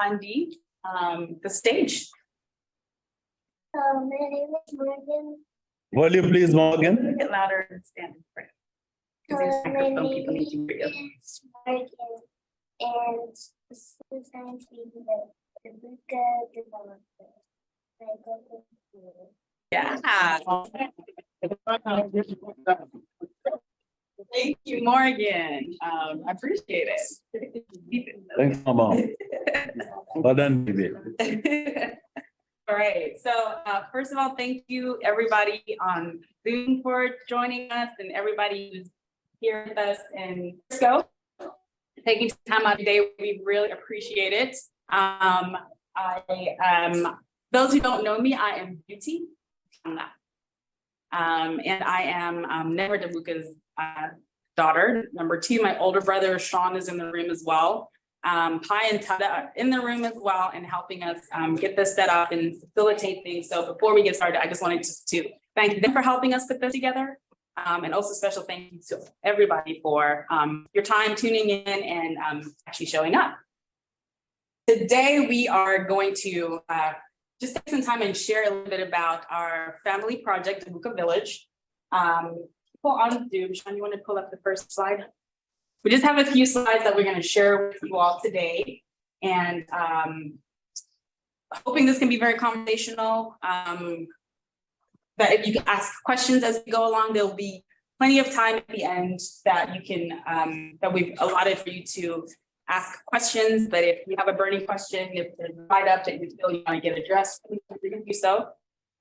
Andy the stage. My name is Morgan. Volume, please, Morgan. A bit louder and stand right. My name is Morgan, and this is going to be the Dabuka developer. I go to school. Yeah. Thank you, Morgan. I appreciate it. Thanks, Mama. Well done, baby. All right, so first of all, thank you everybody on Zoom for joining us and everybody who's here with us in Frisco. Taking time out today, we really appreciate it. Those who don't know me, I am Beauty. And I am Never Dabuka's daughter. Number two, my older brother, Sean, is in the room as well. Pai and Tada are in the room as well and helping us get this set up and facilitate things. So before we get started, I just wanted to thank them for helping us put this together. And also special thank you to everybody for your time tuning in and actually showing up. Today, we are going to just take some time and share a little bit about our family project, Dabuka Village. Pull on Zoom. Sean, you want to pull up the first slide? We just have a few slides that we're going to share with you all today, and hoping this can be very conversational. That if you can ask questions as we go along, there'll be plenty of time at the end that you can that we've allotted for you to ask questions. But if you have a burning question, if there's a write up that you feel you want to get addressed, please do so.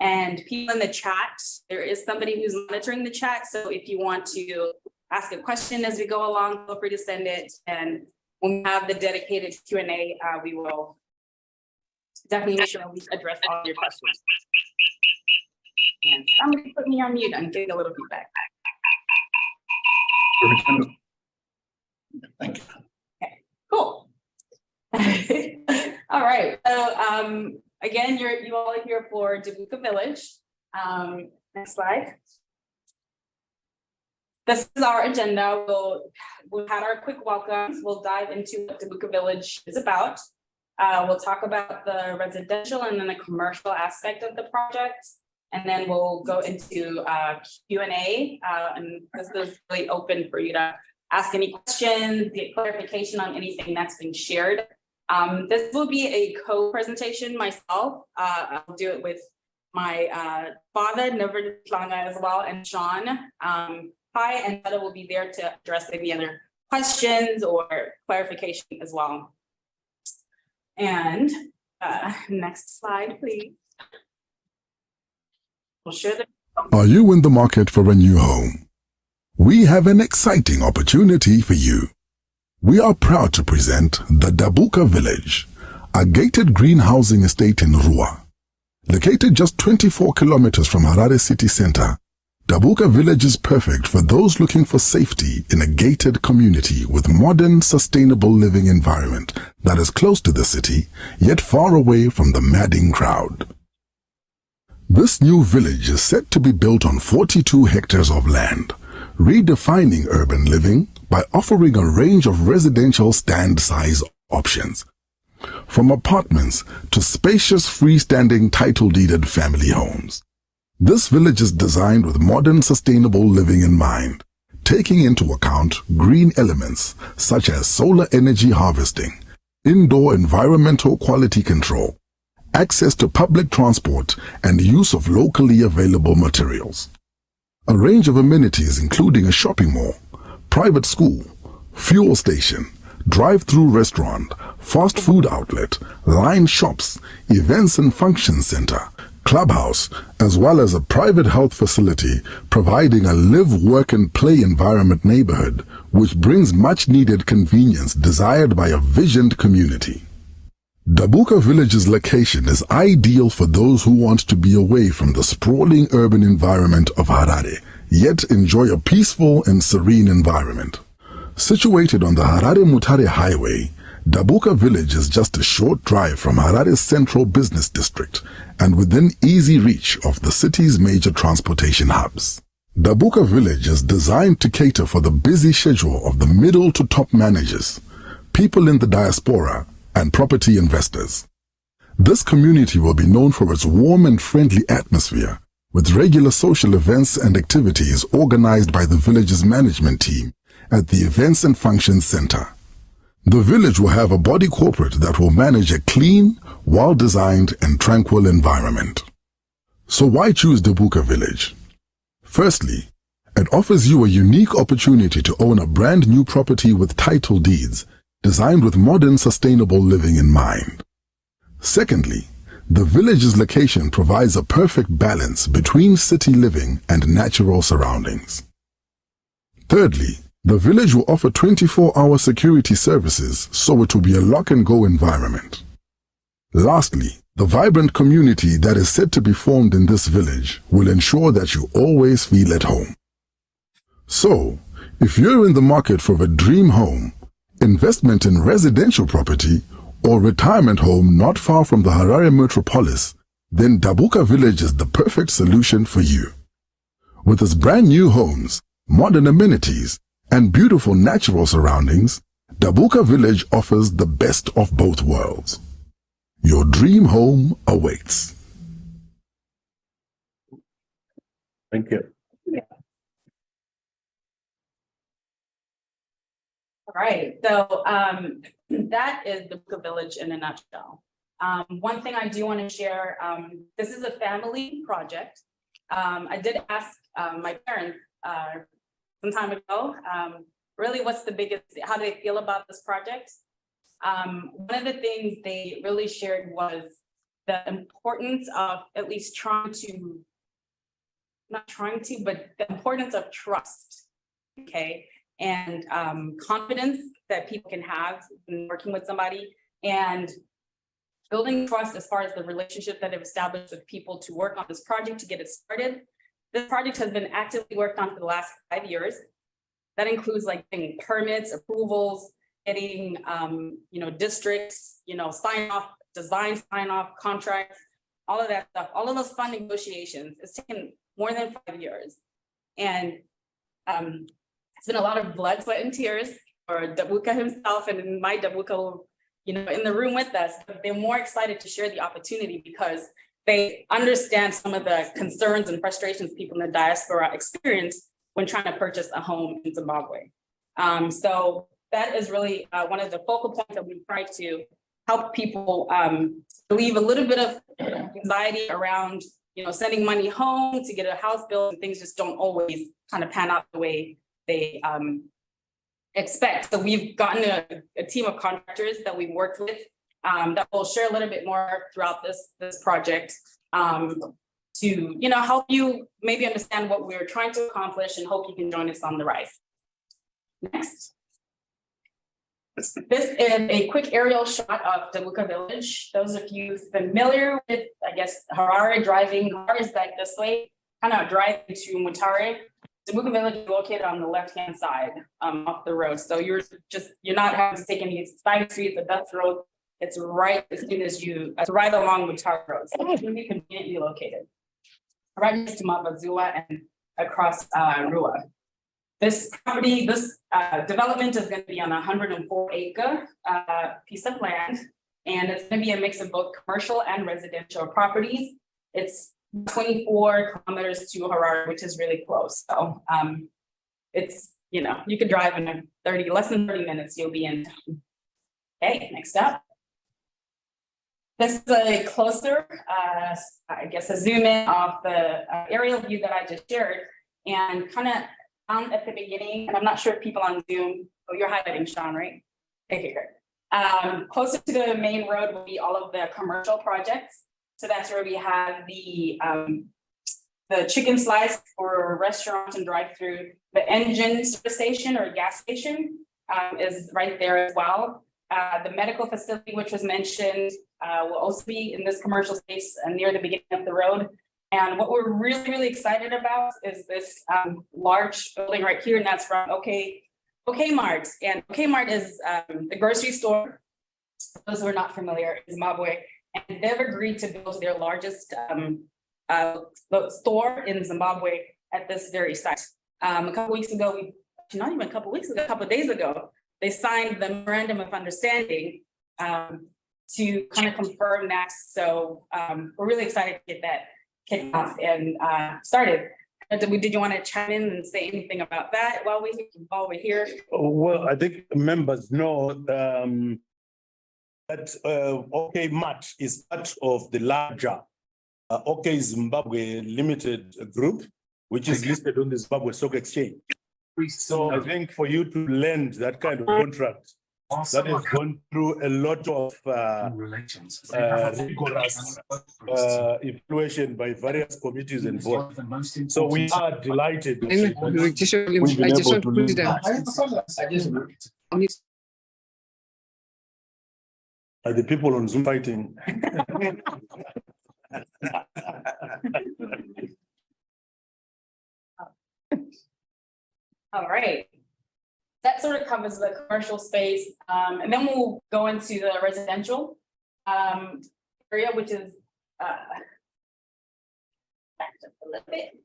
And people in the chat, there is somebody who's monitoring the chat. So if you want to ask a question as we go along, feel free to send it. And when we have the dedicated Q&A, we will definitely make sure we address all your questions. And somebody put me on mute. I'm getting a little feedback. Thank you. Okay, cool. All right. So again, you all are here for Dabuka Village. Next slide. This is our agenda. We'll have our quick welcomes. We'll dive into what Dabuka Village is about. We'll talk about the residential and then the commercial aspect of the project. And then we'll go into Q&A. And this is really open for you to ask any questions, get clarification on anything that's been shared. This will be a co-presentation myself. I'll do it with my father, Never Dabuka as well, and Sean. Pai and Tada will be there to address any other questions or clarification as well. And next slide, please. We'll share the. Are you in the market for a new home? We have an exciting opportunity for you. We are proud to present the Dabuka Village, a gated green housing estate in Ruwa. Located just 24 kilometers from Harare city center, Dabuka Village is perfect for those looking for safety in a gated community with modern, sustainable living environment that is close to the city, yet far away from the madding crowd. This new village is set to be built on 42 hectares of land, redefining urban living by offering a range of residential stand-size options. From apartments to spacious freestanding title-deeded family homes. This village is designed with modern sustainable living in mind, taking into account green elements such as solar energy harvesting, indoor environmental quality control, access to public transport, and use of locally available materials. A range of amenities including a shopping mall, private school, fuel station, drive-through restaurant, fast food outlet, line shops, events and function center, clubhouse, as well as a private health facility providing a live, work and play environment neighborhood which brings much needed convenience desired by a visioned community. Dabuka Village's location is ideal for those who want to be away from the sprawling urban environment of Harare, yet enjoy a peaceful and serene environment. Situated on the Harare-Mutare Highway, Dabuka Village is just a short drive from Harare's central business district and within easy reach of the city's major transportation hubs. Dabuka Village is designed to cater for the busy schedule of the middle to top managers, people in the diaspora, and property investors. This community will be known for its warm and friendly atmosphere, with regular social events and activities organized by the village's management team at the Events and Functions Center. The village will have a body corporate that will manage a clean, well-designed and tranquil environment. So why choose Dabuka Village? Firstly, it offers you a unique opportunity to own a brand new property with title deeds, designed with modern sustainable living in mind. Secondly, the village's location provides a perfect balance between city living and natural surroundings. Thirdly, the village will offer 24-hour security services, so it will be a lock-and-go environment. Lastly, the vibrant community that is said to be formed in this village will ensure that you always feel at home. So, if you're in the market for a dream home, investment in residential property, or retirement home not far from the Harare metropolis, then Dabuka Village is the perfect solution for you. With its brand new homes, modern amenities, and beautiful natural surroundings, Dabuka Village offers the best of both worlds. Your dream home awaits. Thank you. All right, so that is the Dabuka Village in a nutshell. One thing I do want to share, this is a family project. I did ask my parents some time ago, really what's the biggest, how do they feel about this project? One of the things they really shared was the importance of at least but the importance of trust, okay? And confidence that people can have in working with somebody, and building trust as far as the relationship that they've established with people to work on this project, to get it started. This project has been actively worked on for the last 5 years. That includes like getting permits, approvals, getting districts, sign off, design sign off, contracts, all of that stuff, all of those fund negotiations. It's taken more than 5 years. And it's been a lot of blood, sweat, and tears for Dabuka himself, and my Dabuka, in the room with us. But they're more excited to share the opportunity because they understand some of the concerns and frustrations people in the diaspora experience when trying to purchase a home in Zimbabwe. So that is really one of the focal points that we try to help people relieve a little bit of anxiety around, sending money home to get a house built, and things just don't always kind of pan out the way they expect. So we've gotten a team of contractors that we've worked with that will share a little bit more throughout this project to help you maybe understand what we're trying to accomplish, and hope you can join us on the ride. Next. This is a quick aerial shot of Dabuka Village. Those of you familiar with, I guess, Harare, driving cars back this way, kind of driving to Mutare. Dabuka Village is located on the left-hand side off the road. So you're not having to take any side streets, the best road. It's right as soon as it's right along Mutare Road. So it's really conveniently located. Right next to Mabazua and across Ruwa. This property, this development is going to be on a 104-acre piece of land, and it's going to be a mix of both commercial and residential properties. It's 24 kilometers to Harare, which is really close. So it's, you could drive in less than 30 minutes, you'll be in town. Okay, next up. This is a closer, I guess, a zoom in of the aerial view that I just shared, and kind of at the beginning, and I'm not sure if people on Zoom, you're highlighting Sean, right? Okay, great. Closer to the main road will be all of the commercial projects. So that's where we have the chicken slice for restaurants and drive-through. The engine service station or gas station is right there as well. The medical facility, which was mentioned, will also be in this commercial space near the beginning of the road. And what we're really, really excited about is this large building right here, and that's from OK Mart. And OK Mart is the grocery store, for those who are not familiar, in Zimbabwe. And they've agreed to build their largest store in Zimbabwe at this very site. A couple weeks ago, not even a couple weeks ago, a couple of days ago, they signed the memorandum of understanding to kind of confirm next. So we're really excited to get that kicked off and started. Did you want to chime in and say anything about that while we're here? Well, I think members know that OK Mart is part of the larger OK Zimbabwe Limited Group, which is listed on the Zimbabwe Stock Exchange. So I think for you to lend that kind of contract that has gone through a lot of rigorous evaluation by various committees and boards. So we are delighted that we've been able to lend that. Are the people on Zoom fighting? All right. That sort of covers the commercial space. And then we'll go into the residential area, which is back just a little bit.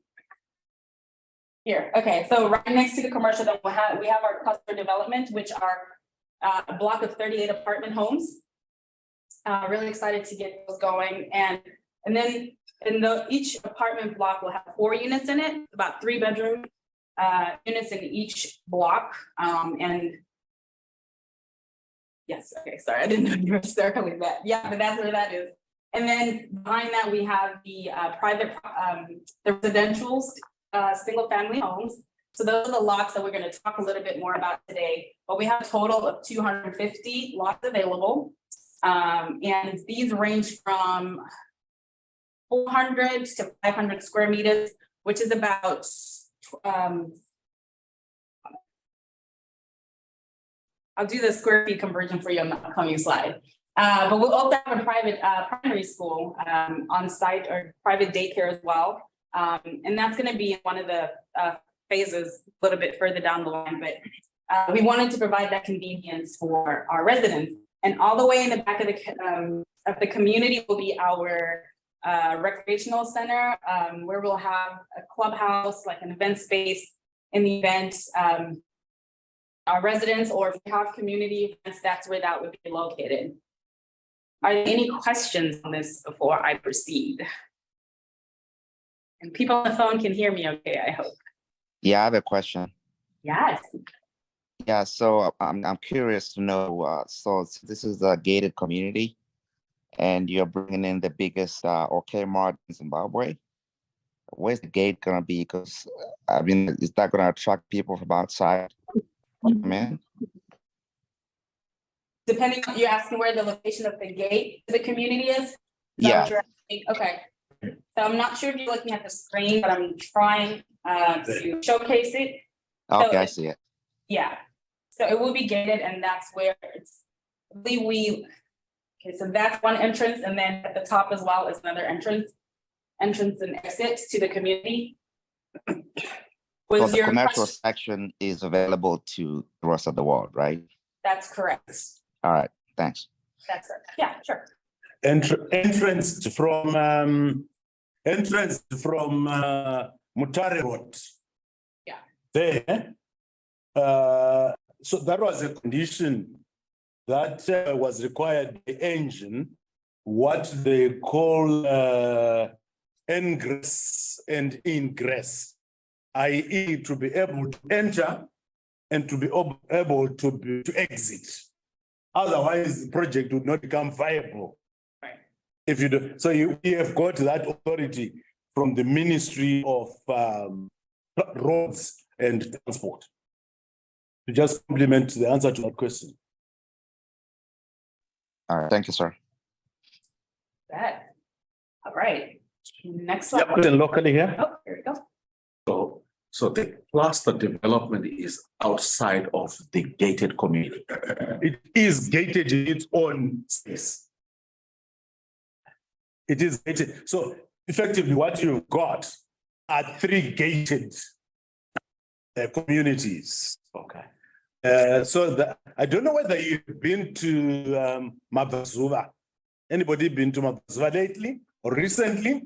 Here, okay, so right next to the commercial, then we have our cluster development, which are a block of 38 apartment homes. Really excited to get those going. And then each apartment block will have 4 units in it, about 3 bedroom units in each block. And yes, okay, sorry, I didn't know you were circling that. Yeah, but that's where that is. And then behind that, we have the private, the residentials, single family homes. So those are the lots that we're going to talk a little bit more about today. But we have a total of 250 lots available. And these range from 400 to 500 square meters, which is about I'll do the square feet conversion for you on the upcoming slide. But we'll also have a private primary school on site, or private daycare as well. And that's going to be one of the phases a little bit further down the line. But we wanted to provide that convenience for our residents. And all the way in the back of the community will be our recreational center, where we'll have a clubhouse, like an event space in the event. Our residents, or if we have community events, that's where that would be located. Are there any questions on this before I proceed? And people on the phone can hear me okay, I hope. Yeah, I have a question. Yes. Yeah, so I'm curious to know, so this is a gated community and you're bringing in the biggest OK Mart in Zimbabwe. Where's the gate gonna be? Because I mean, is that gonna attract people from outside? Man, Depending on, you're asking where the location of the gate to the community is? Yeah. Okay. So I'm not sure if you're looking at the screen, but I'm trying to showcase it. Okay, So, I see it. Yeah. So it will be gated, and that's where it's, okay, so that's one entrance, and then at the top as well is another entrance and exit to the community. So the commercial section is available to the rest of the world, right? That's correct. All right, thanks. That's correct. Yeah, sure. Entrance from Mutare Road. Yeah. There. So that was a condition that was required by engine, what they call ingress and ingress, i.e. to be able to enter and to be able to exit. Otherwise, the project would not become viable. Right. If you do, so we have got that authority from the Ministry of Roads and Transport. To just complement the answer to that question. All right, thank you, sir. That. All right. Next slide. Yeah, put it locally here. Oh, here we go. So the cluster development is outside of the gated community. It is gated in its own space. It is gated. So effectively what you've got are 3 gated communities. Okay. So I don't know whether you've been to Mabazuva. Anybody been to Mabazuva lately or recently?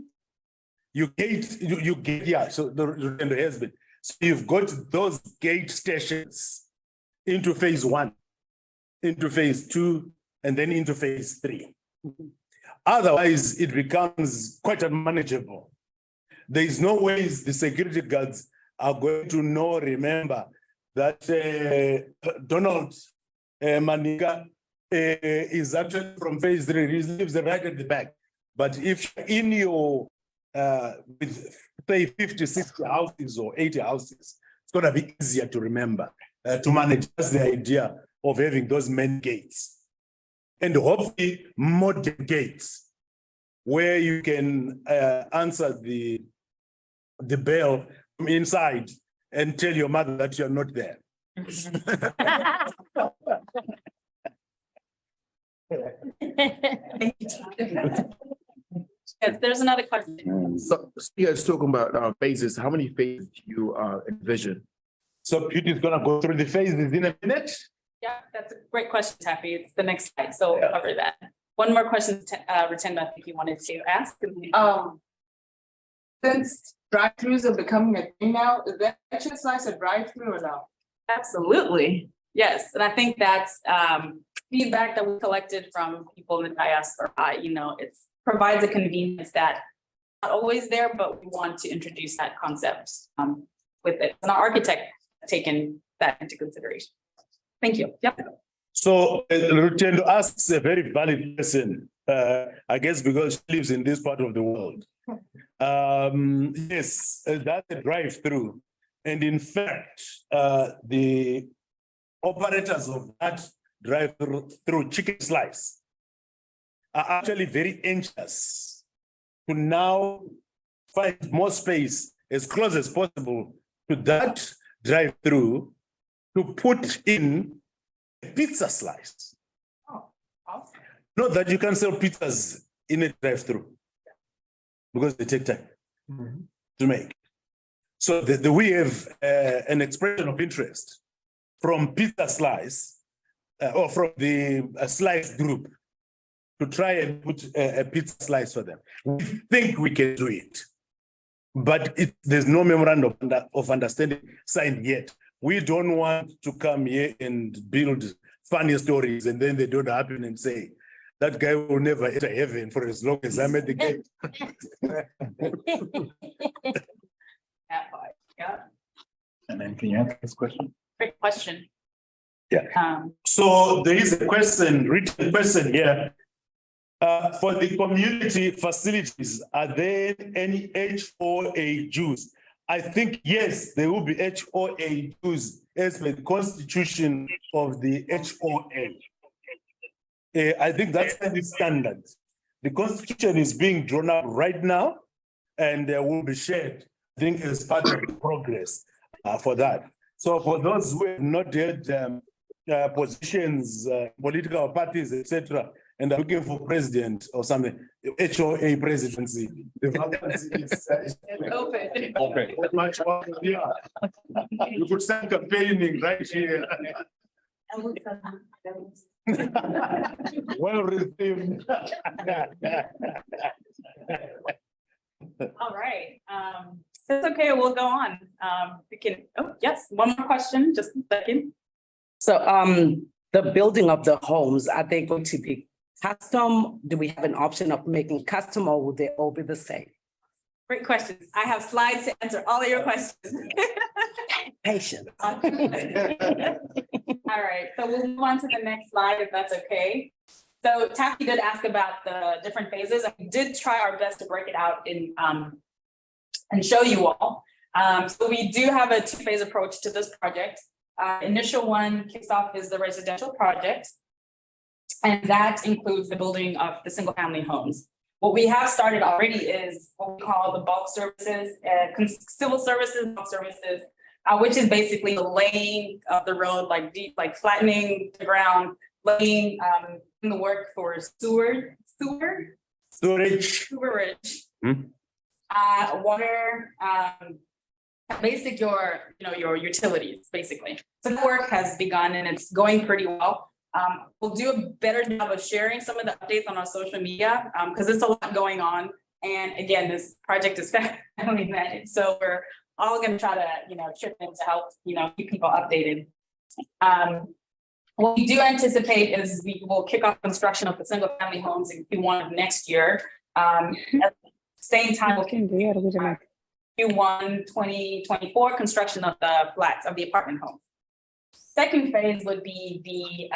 You gate, yeah, so the has been. So you've got those gate stations into phase 1, into phase 2, and then into phase 3. Otherwise, it becomes quite unmanageable. There is no ways the security guards are going to remember that Donald Manika is actually from phase 3. He lives right at the back. But if in your, with say 50, 60 houses or 80 houses, it's going to be easier to remember, to manage. That's the idea of having those main gates. And hopefully modern gates where you can answer the bell from inside and tell your mother that you're not there. Yes, there's another question. So you guys talking about phases, how many phases do you envision? So Beauty is gonna go through the phases in a minute. Yeah, that's a great question, Taffy. It's the next slide, so we'll cover that. One more question, Rutendo, I think you wanted to ask. Since drive-throughs are becoming a thing now, is that actually slice a drive-through or no? Absolutely, yes, and I think that's feedback that we collected from people in the diaspora. You know, it provides a convenience that not always there, but we want to introduce that concept with it. And our architect taken that into consideration. Thank you. Yep. So Rutendo asks a very valid question, I guess because she lives in this part of the world. Yes, that's a drive-through. And in fact, the operators of that drive-through chicken slice are actually very anxious to now find more space as close as possible to that drive-through to put in a pizza slice. Oh, awesome. Not that you can sell pizzas in a drive-through because they take time to make. So we have an expression of interest from Pizza Slice or from the Slice group to try and put a pizza slice for them. We think we can do it, but there's no memorandum of understanding signed yet. We don't want to come here and build funny stories and then they don't happen and say, that guy will never enter heaven for as long as I'm at the gate. Yeah, And then can you answer this question? great question. Yeah. So there is a question, written question here. For the community facilities, are there any HOA dues? I think, yes, there will be HOA dues as per the constitution of the HOA. I think that's the standard. The constitution is being drawn up right now and will be shared, I think, as part of the progress for that. So for those who have not had positions, political parties, etc., and are looking for president or something, HOA presidency, the vacancy is Open. okay. Much more, yeah. You could start campaigning right here. Well received. All right, it's okay, we'll go on. We can, oh, yes, one more question, just a second. So the building of the homes, are they going to be custom? Do we have an option of making custom or will they all be the same? Great questions. I have slides to answer all of your questions. Patience. All right, so we'll move on to the next slide if that's okay. So Taffy did ask about the different phases. We did try our best to break it out in and show you all. So we do have a two-phase approach to this project. Initial one kicks off is the residential project, and that includes the building of the single-family homes. What we have started already is what we call the bulk services, civil services, bulk services, which is basically the laying of the road, like deep, like flattening the ground, laying in the work for sewerage, water, basic your utilities, basically. So the work has begun and it's going pretty well. We'll do a better job of sharing some of the updates on our social media because it's a lot going on. And again, this project is family managed, so we're all going to try to chip in to help keep people updated. What we do anticipate is we will kick off construction of the single family homes in Q1 of next year. At the same time, we'll Q1 2024 construction of the flats of the apartment homes. Second phase would be the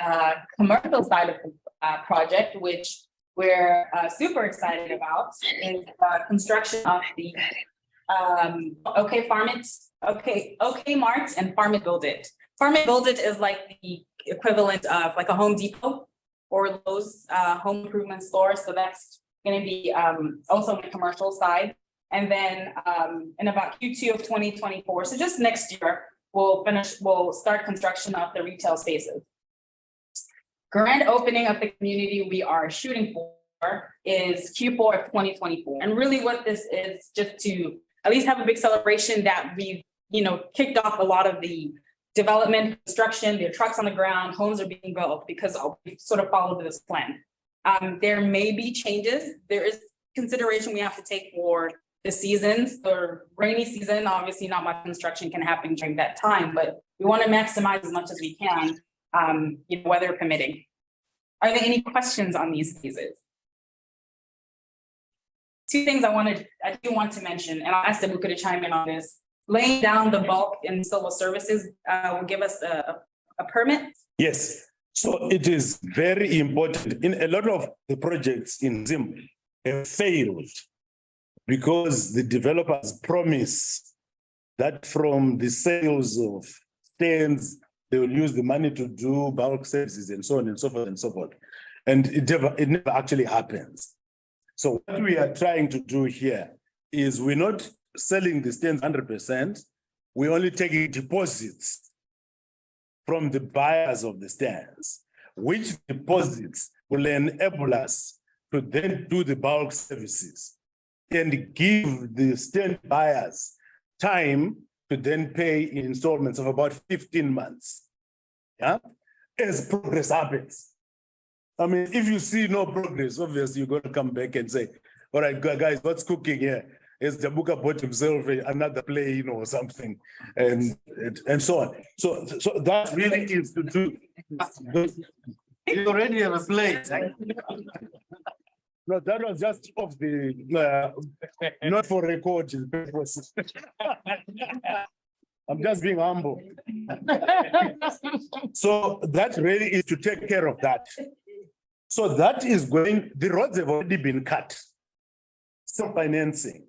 commercial side of the project, which we're super excited about, is construction of the OK Marts and Farm It Build It. Farm It Build It is like the equivalent of like a Home Depot or Lowe's home improvement store. So that's going to be also on the commercial side. And then in about Q2 of 2024, so just next year, we'll start construction of the retail spaces. Grand opening of the community we are shooting for is Q4 of 2024. And really what this is just to at least have a big celebration that we've, kicked off a lot of the development, construction, there are trucks on the ground, homes are being built because we sort of followed this plan. There may be changes. There is consideration we have to take for the seasons. The rainy season, obviously not much construction can happen during that time, but we want to maximize as much as we can, weather permitting. Are there any questions on these phases? Two things I do want to mention, and I'll ask Dabuka to chime in on this. Laying down the bulk and civil services will give us a permit. Yes, so it is very important. In a lot of the projects in Zimbabwe have failed because the developers promise that from the sales of stands, they will use the money to do bulk services and so on and so forth and so forth. And it never actually happens. So what we are trying to do here is we're not selling the stands 100%. We're only taking deposits from the buyers of the stands, which deposits will enable us to then do the bulk services and give the stand buyers time to then pay in installments of about 15 months. Yeah, as progress happens. I mean, if you see no progress, obviously you're going to come back and say, all right, guys, what's cooking here? Is Dabuka bought himself another plane or something, and so on. So that really is to do. You already have a plate. No, that was just off the, not for recording purposes. I'm just being humble. So that really is to take care of that. So that is going, the roads have already been cut. So financing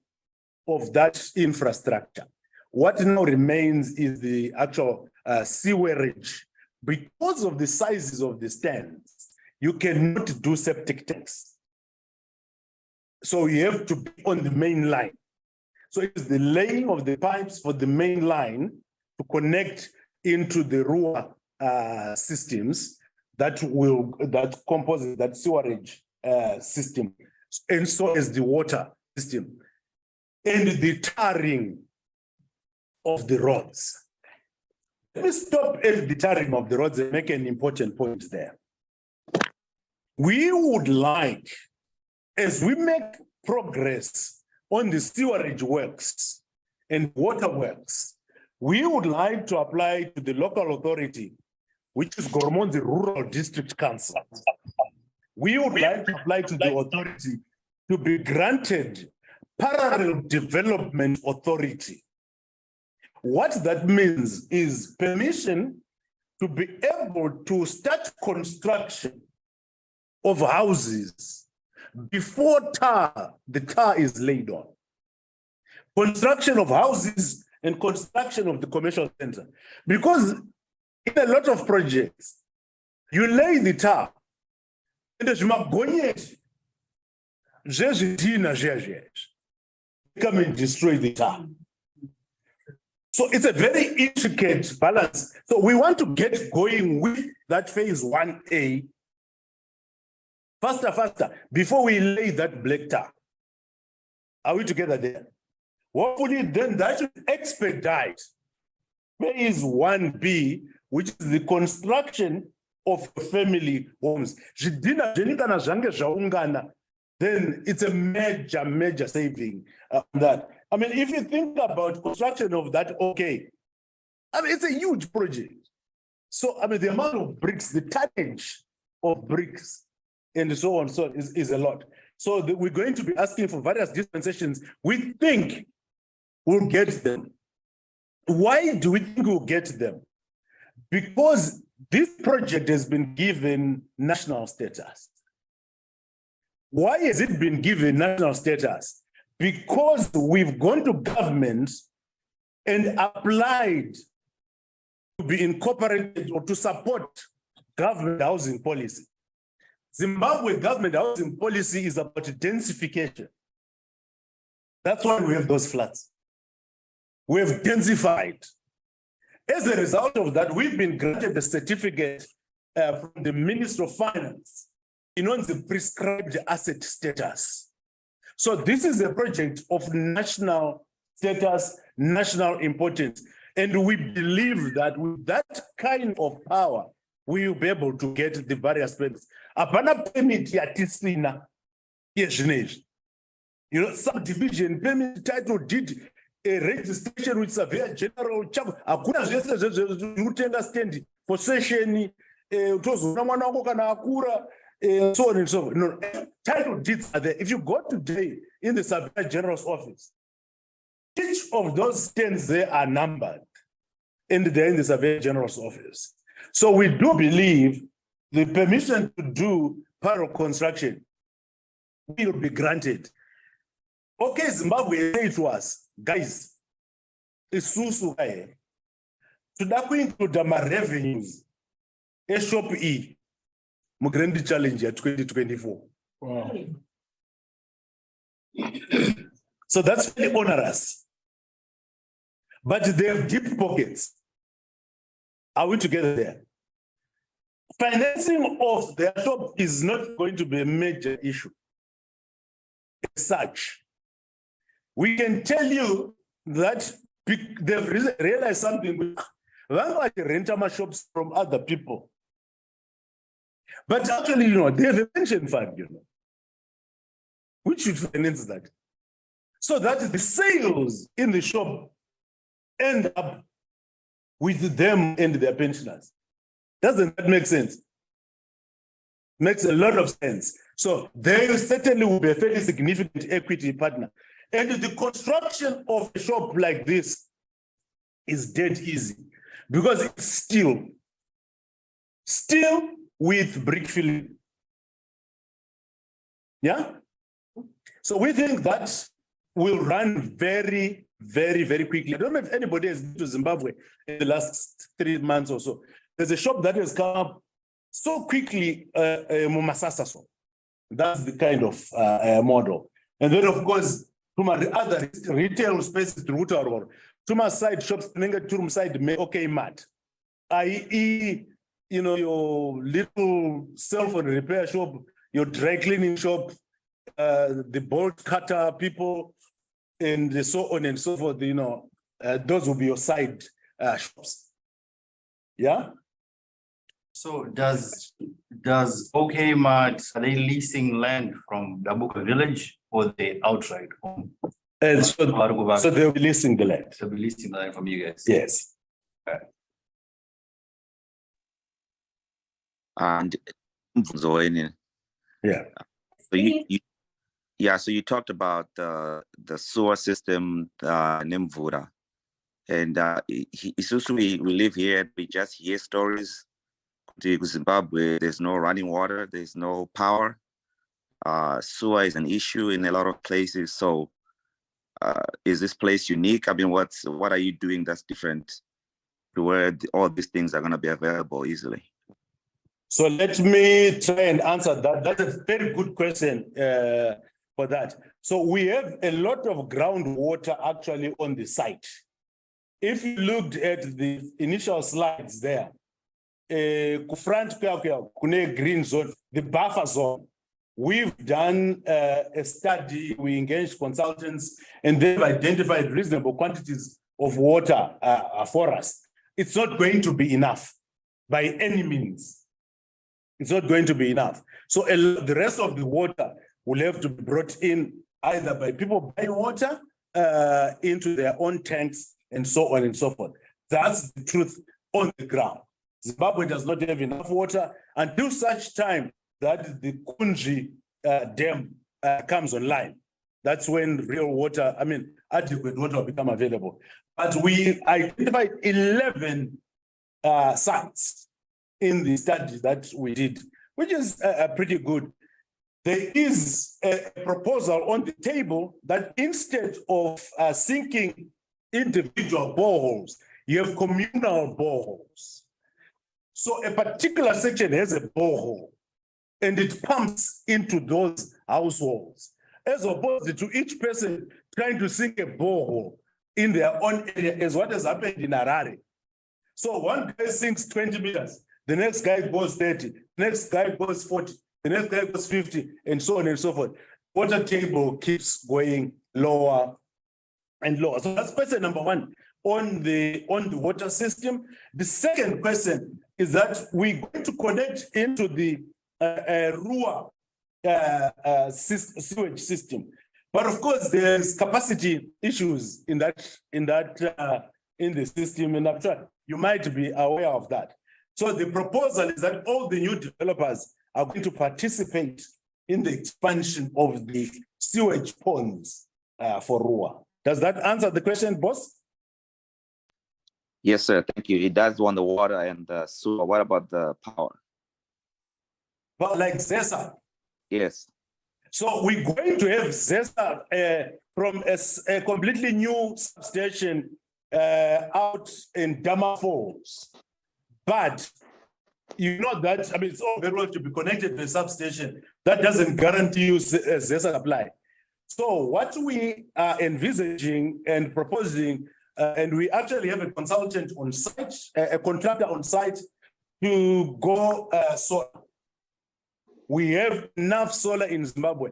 of that infrastructure. What now remains is the actual sewerage. Because of the sizes of the stands, you cannot do septic tanks. So you have to be on the main line. So it's the laying of the pipes for the main line to connect into the Ruwa systems that composes that sewerage system, and so is the water system, and the tarring of the roads. Let me stop at the tarring of the roads and make an important point there. We would like, as we make progress on the sewerage works and water works, we would like to apply to the local authority, which is Goromonzi Rural District Council. We would like to apply to the authority to be granted parallel development authority. What that means is permission to be able to start construction of houses before the tar is laid on. Construction of houses and construction of the commercial center. Because in a lot of projects, you lay the tar, and as you come and destroy the tar. So it's a very intricate balance. So we want to get going with that phase 1A faster, before we lay that black tar. Are we together there? Hopefully then that should expedite phase 1B, which is the construction of family homes. Then it's a major saving on that. I mean, if you think about construction of that, okay, I mean, it's a huge project. So, I mean, the amount of bricks, the tonnage of bricks and so on, so is a lot. So we're going to be asking for various dispensations. We think we'll get them. Why do we think we'll get them? Because this project has been given national status. Why has it been given national status? Because we've gone to government and applied to be incorporated or to support government housing policy. Zimbabwe government housing policy is about densification. That's why we have those flats. We have densified. As a result of that, we've been granted a certificate from the Minister of Finance on the prescribed asset status. So this is a project of national status, national importance. And we believe that with that kind of power, we will be able to get the various permits. Apana permit yatisina, you know, subdivision permit, title deed, a registration with surveyor general, hakuna zvese zvinotenga stand for session, tozona mwana wako kana akura, so on and so forth. No, title deeds are there. If you go today in the surveyor general's office, each of those stands there are numbered, and they're in the surveyor general's office. So we do believe the permission to do parallel construction will be granted. Okay, Zimbabwe say to us, guys, isusu kae. Toda kuinclude my revenues. A shop E, Mugrandi challenge at 2024. Wow. So that's very onerous. But they have deep pockets. Are we together there? Financing of their shop is not going to be a major issue. As such, we can tell you that they've realized something. They like rent shops from other people. But actually, you know, they have a pension fund, you know, which should finance that. So that the sales in the shop end up with them and their pensioners. Doesn't that make sense? Makes a lot of sense. So there certainly will be a fairly significant equity partner. And the construction of a shop like this is dead easy because it's still with brick filling. Yeah? So we think that will run very, very, very quickly. I don't know if anybody has been to Zimbabwe in the last 3 months or so. There's a shop that has come up so quickly, Mumasasa. That's the kind of model. And then, of course, the other retail spaces to Tuma side shops, Turum side, okay, mat. i.e., you know, your little cell phone repair shop, your dry cleaning shop, the bolt cutter people, and so on and so forth, you know, those will be your side shops. Yeah? So does OK Mart, are they leasing land from Dabuka Village or they outright own? And so they'll be leasing the land. They'll be leasing the land from you guys? Yes. And Yeah. So you talked about the sewer system, Nimvura, and we live here. We just hear stories. To Zimbabwe, there's no running water, there's no power. Sewer is an issue in a lot of places. So, is this place unique? I mean, what are you doing that's different to where all these things are going to be available easily? So let me try and answer that. That's a very good question for that. So we have a lot of groundwater actually on the site. If you looked at the initial slides there, front green zone, the buffer zone, we've done a study, we engaged consultants, and they've identified reasonable quantities of water for us. It's not going to be enough by any means. It's not going to be enough. So the rest of the water will have to be brought in either by people buying water into their own tanks and so on and so forth. That's the truth on the ground. Zimbabwe does not have enough water until such time that the Kunji dam comes online. That's when real water, adequate water will become available. But we identified 11 sites in the study that we did, which is pretty good. There is a proposal on the table that instead of sinking individual boreholes, you have communal boreholes. So a particular section has a borehole and it pumps into those households, as opposed to each person trying to sink a borehole in their own area, as what has happened in Harare. So one guy sinks 20 meters, the next guy goes 30, the next guy goes 40, the next guy goes 50, and so on and so forth. Water table keeps going lower and lower. So that's question number one on the water system. The second question is that we're going to connect into the Ruwa sewage system. But of course, there's capacity issues in the system, and I'm sure you might be aware of that. So the proposal is that all the new developers are going to participate in the expansion of the sewage ponds for Ruwa. Does that answer the question, boss? Yes, sir. Thank you. It does on the water and the sewer. What about the power? But like ZESA. Yes. So we're going to have ZESA from a completely new substation out in Dama Falls. But you know that, it's all very well to be connected to a substation. That doesn't guarantee you ZESA supply. So what we are envisaging and proposing, and we actually have a consultant on site, a contractor on site to go solar. We have enough solar in Zimbabwe.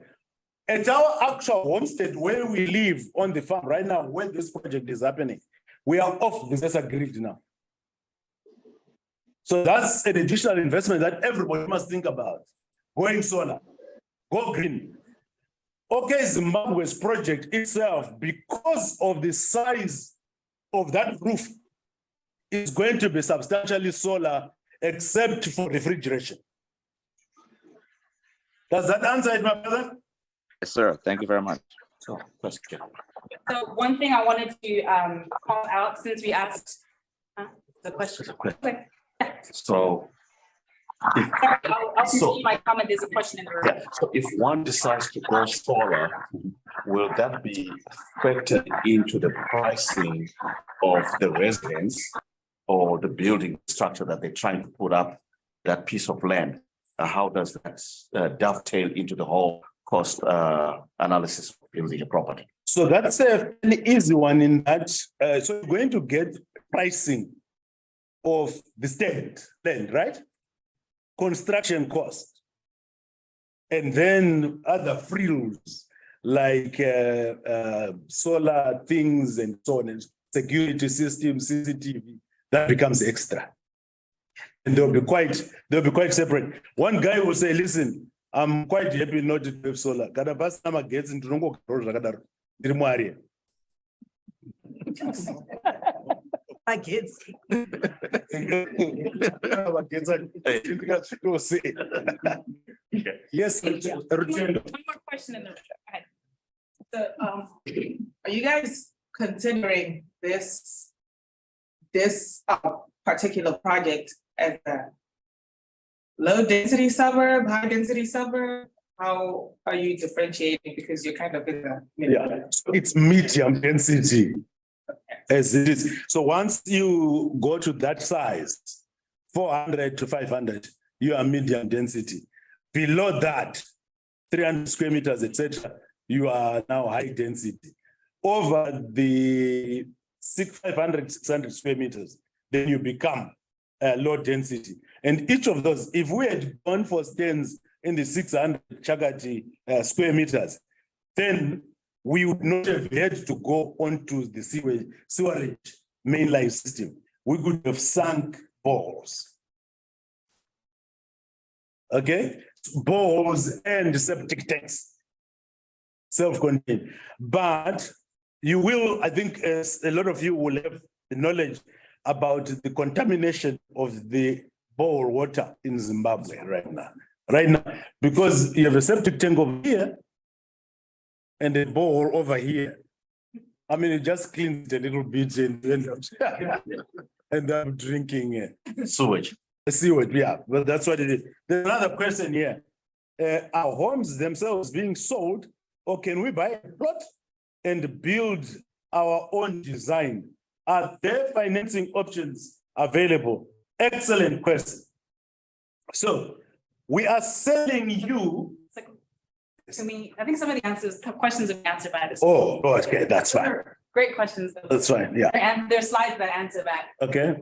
At our actual homestead where we live on the farm right now, when this project is happening, we are off the ZESA grid now. So that's an additional investment that everybody must think about. Going solar, go green. Okay, Zimbabwe's project itself, because of the size of that roof, is going to be substantially solar, except for refrigeration. Does that answer it, my brother? Yes, sir. Thank you very much. So, question. So one thing I wanted to call out, since we asked the question. Okay. So, I'll continue my comment. There's a question in the room. yeah, so if one decides to go solar, will that be factored into the pricing of the residents or the building structure that they're trying to put up that piece of land? How does that dovetail into the whole cost analysis of building a property? So that's a really easy one in that. So you're going to get pricing of the state land, right? Construction cost. And then other frills like solar things and so on, and security systems, CCTV, that becomes extra. And they'll be quite separate. One guy will say, listen, I'm quite happy not to have solar. Kada basi nama gets into nongo zvakadaro. Ndiri muarea. My kids. Yes, Rutendo. One more question in the, so, are you guys considering this particular project as a low density suburb, high density suburb? How are you differentiating, because you're kind of in the middle? Yeah, so it's medium density as it is. So once you go to that size, 400 to 500, you are medium density. Below that, 300 square meters, etc., you are now high density. Over the 500, 600 square meters, then you become low density. And each of those, if we had gone for stands in the 600 Chagati square meters, then we would not have had to go onto the sewerage mainline system. We could have sunk boreholes. Okay, boreholes and septic tanks, self-contained. But you will, I think, as a lot of you will have the knowledge, about the contamination of the bore water in Zimbabwe right now. Right now, because you have a septic tank over here and a bore over here. I mean, it just cleans a little bit and end up drinking Sewage. sewage, yeah, well, that's what it is. There's another question here. Are homes themselves being sold, or can we buy a plot and build our own design? Are there financing options available? Excellent question. So we are selling you. To me, I think some of the questions have been answered by this. Oh, okay, that's fine. Great questions. Though. That's fine, yeah. And there's slides that answer that. Okay,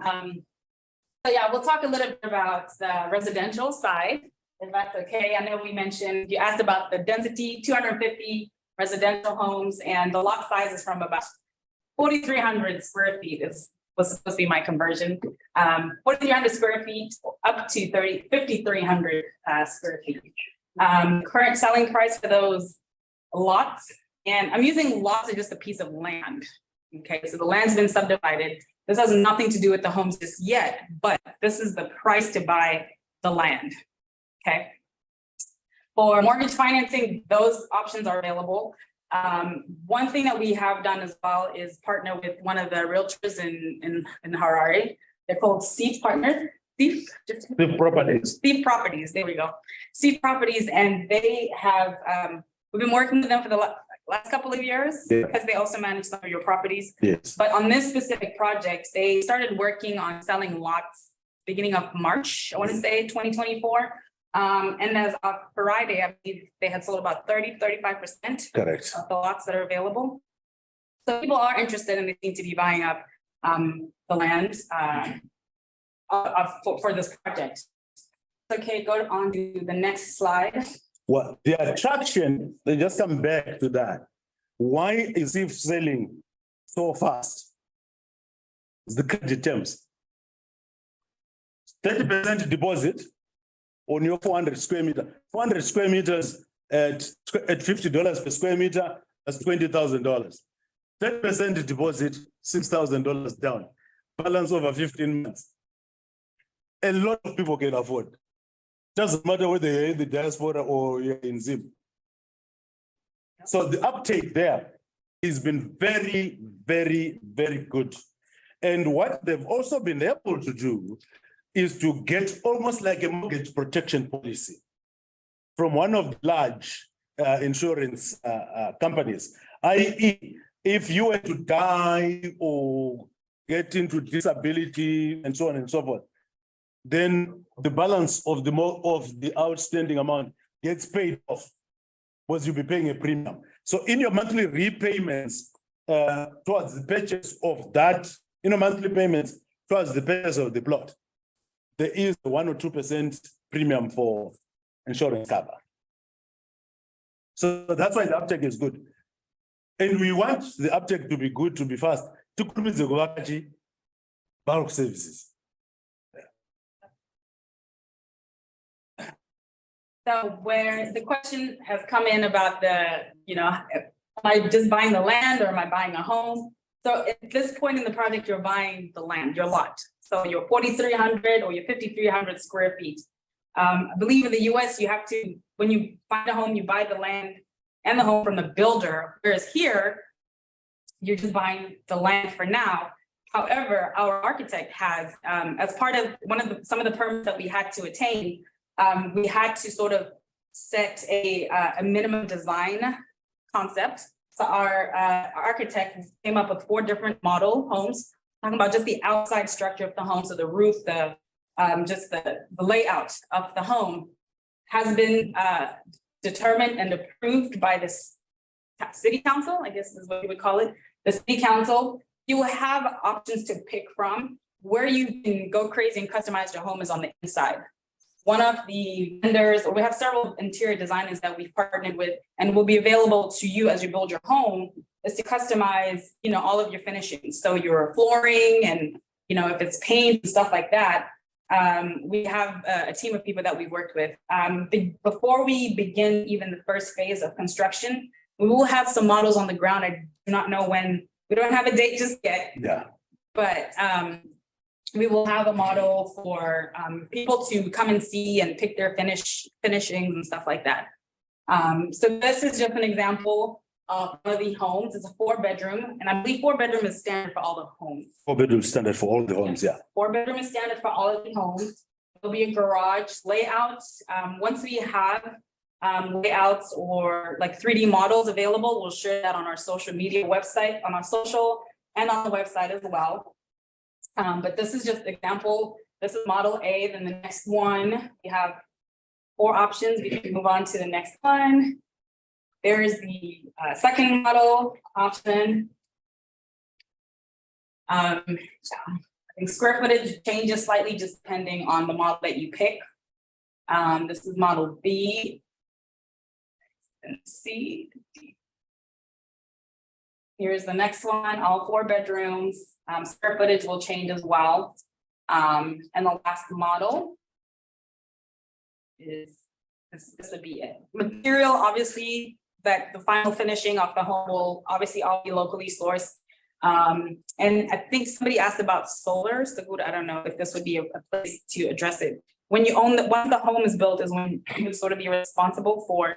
So yeah, we'll talk a little bit about the residential side, if that's okay. I know we mentioned, you asked about the density, 250 residential homes, and the lot size is from about 4,300 square feet was supposed to be my conversion. 4,300 square feet up to 5,300 square feet. Current selling price for those lots, and I'm using lots as just a piece of land. Okay, so the land's been subdivided. This has nothing to do with the homes just yet, but this is the price to buy the land. Okay. For mortgage financing, those options are available. One thing that we have done as well is partner with one of the realtors in Harare. They're called Steve Partners. Steve Properties. Steve Properties, there we go. Steve Properties, and they have, we've been working with them for the last couple of years because they also manage some of your properties. Yes. But on this specific project, they started working on selling lots beginning of March, I want to say 2024. And as of Friday, I believe they had sold about 35% Correct. of the lots that are available. So people are interested and they seem to be buying up the land for this project. Okay, go on to the next slide. Well, the attraction, they just come back to that. Why is it selling so fast? It's the credit terms. 30% deposit on your 400 square meter. 400 square meters at $50 per square meter, that's $20,000. 30% deposit, $6,000 down. Balance over 15 months. A lot of people can afford. Doesn't matter whether you're in the diaspora or you're in Zim. So the uptake there has been very, very, very good. And what they've also been able to do is to get almost like a mortgage protection policy from one of the large insurance companies, i.e., if you were to die or get into disability and so on and so forth, then the balance of the outstanding amount gets paid off because you'll be paying a premium. So in your monthly repayments towards the purchase of that, monthly payments towards the purchase of the plot, there is a 1 or 2% premium for insurance cover. So that's why the uptake is good. And we want the uptake to be good, to be fast. To the bulk services. So where the question has come in about am I just buying the land or am I buying a home? So at this point in the project, you're buying the land, your lot. So your 4,300 or your 5,300 square feet. I believe in the US, you have to, when you find a home, you buy the land and the home from the builder. Whereas here, you're just buying the land for now. However, our architect has, as part of some of the permits that we had to attain, we had to sort of set a minimum design concept. So our architect came up with 4 different model homes, talking about just the outside structure of the home. So the roof, just the layout of the home has been determined and approved by this city council, I guess is what you would call it. The city council, you will have options to pick from. Where you can go crazy and customize your home is on the inside. One of the vendors, or we have several interior designers that we've partnered with and will be available to you as you build your home, is to customize, all of your finishings. So your flooring and, if it's paint and stuff like that. We have a team of people that we worked with. Before we begin even the first phase of construction, we will have some models on the ground. I do not know when, we don't have a date just yet. Yeah. But we will have a model for people to come and see and pick their finishings and stuff like that. So this is just an example of one of the homes. It's a 4-bedroom, and I believe 4-bedroom is standard for all the homes. 4-bedroom standard for all the homes, yeah. 4-bedroom is standard for all of the homes. There'll be a garage layout. Once we have layouts or like 3D models available, we'll share that on our social media website, on our social and on the website as well. But this is just an example. This is model A. Then the next one, we have 4 options. We can move on to the next one. There is the second model option. I think square footage changes slightly just depending on the model that you pick. This is model B. And C. D. Here's the next one, all 4 bedrooms. Square footage will change as well. And the last model is this would be it. Material, obviously, that the final finishing of the home will obviously all be locally sourced. And I think somebody asked about solar. So I don't know if this would be a place to address it. When you own once the home is built is when you would sort of be responsible for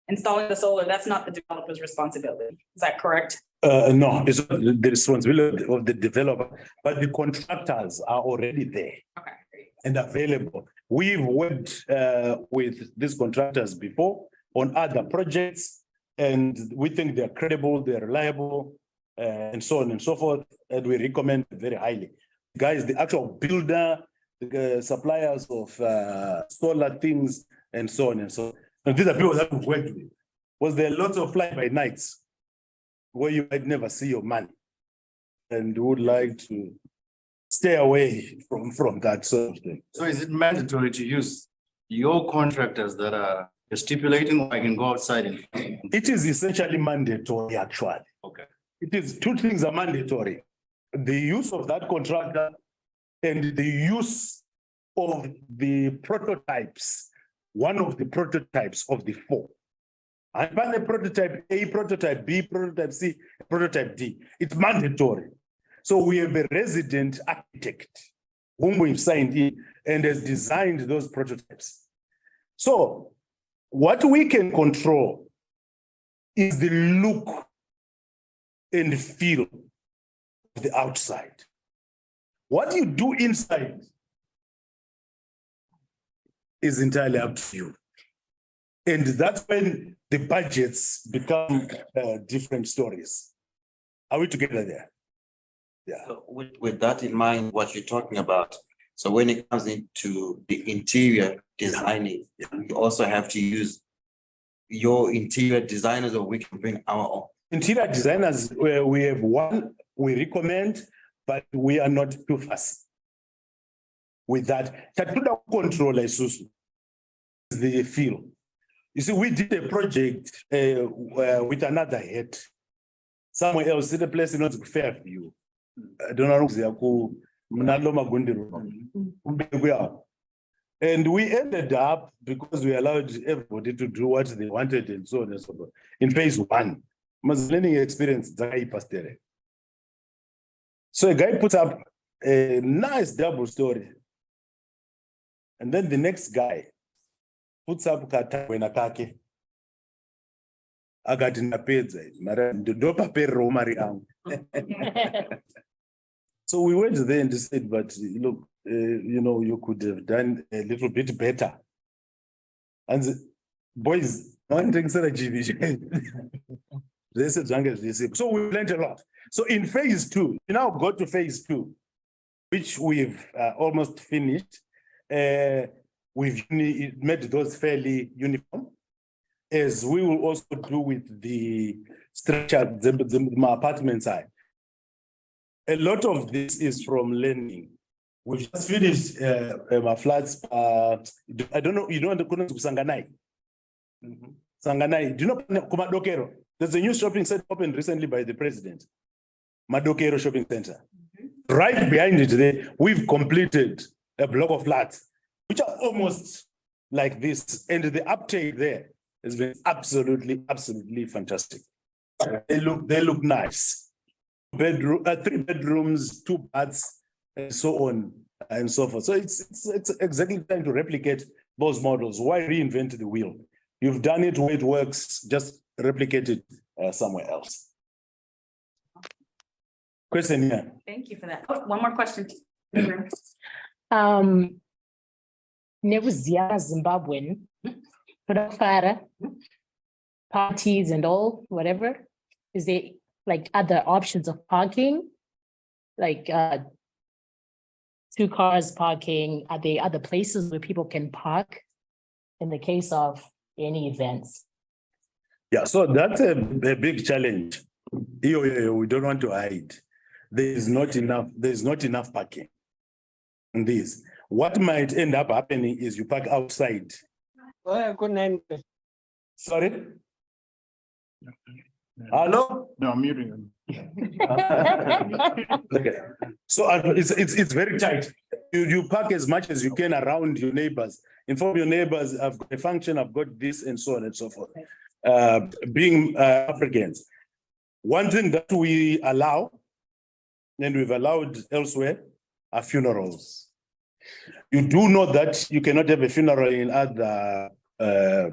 installing the solar. That's not the developer's responsibility. Is that correct? No, it's the responsibility of the developer, but the contractors are already there. Okay, great. And available. We've worked with these contractors before on other projects, and we think they're credible, they're reliable, and so on and so forth, and we recommend it very highly. Guys, the actual builder, the suppliers of solar things, and so on and so on. And these are people that we've worked with. Was there lots of fly-by-nights where you might never see your money and would like to stay away from that sort of thing? So is it mandatory to use your contractors that are stipulating, or I can go outside and? It is essentially mandatory, actually. Okay. It is 2 things are mandatory. The use of that contractor and the use of the prototypes, one of the prototypes of the 4. And by the prototype A, prototype B, prototype C, prototype D, it's mandatory. So we have a resident architect whom we've signed in and has designed those prototypes. So what we can control is the look and feel of the outside. What you do inside is entirely up to you. And that's when the budgets become different stories. Are we together there? Yeah. So with that in mind, what you're talking about, so when it comes into the interior designing, you also have to use your interior designers, or we can bring our own. Interior designers, we have one we recommend, but we are not too fussy with that. Tatuda control is the feel. You see, we did a project with another head somewhere else, in a place in Fairview. I don't know. And we ended up, because we allowed everybody to do what they wanted and so on and so forth, in phase 1. Learning experience. So a guy puts up a nice double story. And then the next guy puts up kata wena kake. Agati napedza mara ndo papero mari angu. So we went there and said, but look, you know, you could have done a little bit better. And the boys, one thing said they said, so we learned a lot. So in phase 2, we now go to phase 2, which we've almost finished. We've made those fairly uniform, as we will also do with the structure, my apartment side. A lot of this is from learning. We've just finished my flats. I don't know, you know, the Sanganai. Sanganai, do you know Kumadokero? There's a new shopping center opened recently by the president. Madokero Shopping Center. Right behind it today, we've completed a block of flats, which are almost like this. And the uptake there has been absolutely fantastic. They look nice. 3 bedrooms, 2 baths, and so on and so forth. So it's exactly trying to replicate those models. Why reinvent the wheel? You've done it where it works, just replicate it somewhere else. Question here. Thank you for that. Oh, one more question. Nekuziyana Zimbabwean, Fara, parties and all, whatever. Is there like other options of parking? Like 2 cars parking, are there other places where people can park in the case of any events? Yeah, so that's a big challenge. We don't want to hide. There's not enough parking in this. What might end up happening is you park outside. Sorry? Hello? No, I'm muting them. Okay. So it's very tight. You park as much as you can around your neighbors. Inform your neighbors, I've got a function, I've got this, and so on and so forth. Being Africans. One thing that we allow, and we've allowed elsewhere, are funerals. You do know that you cannot have a funeral in other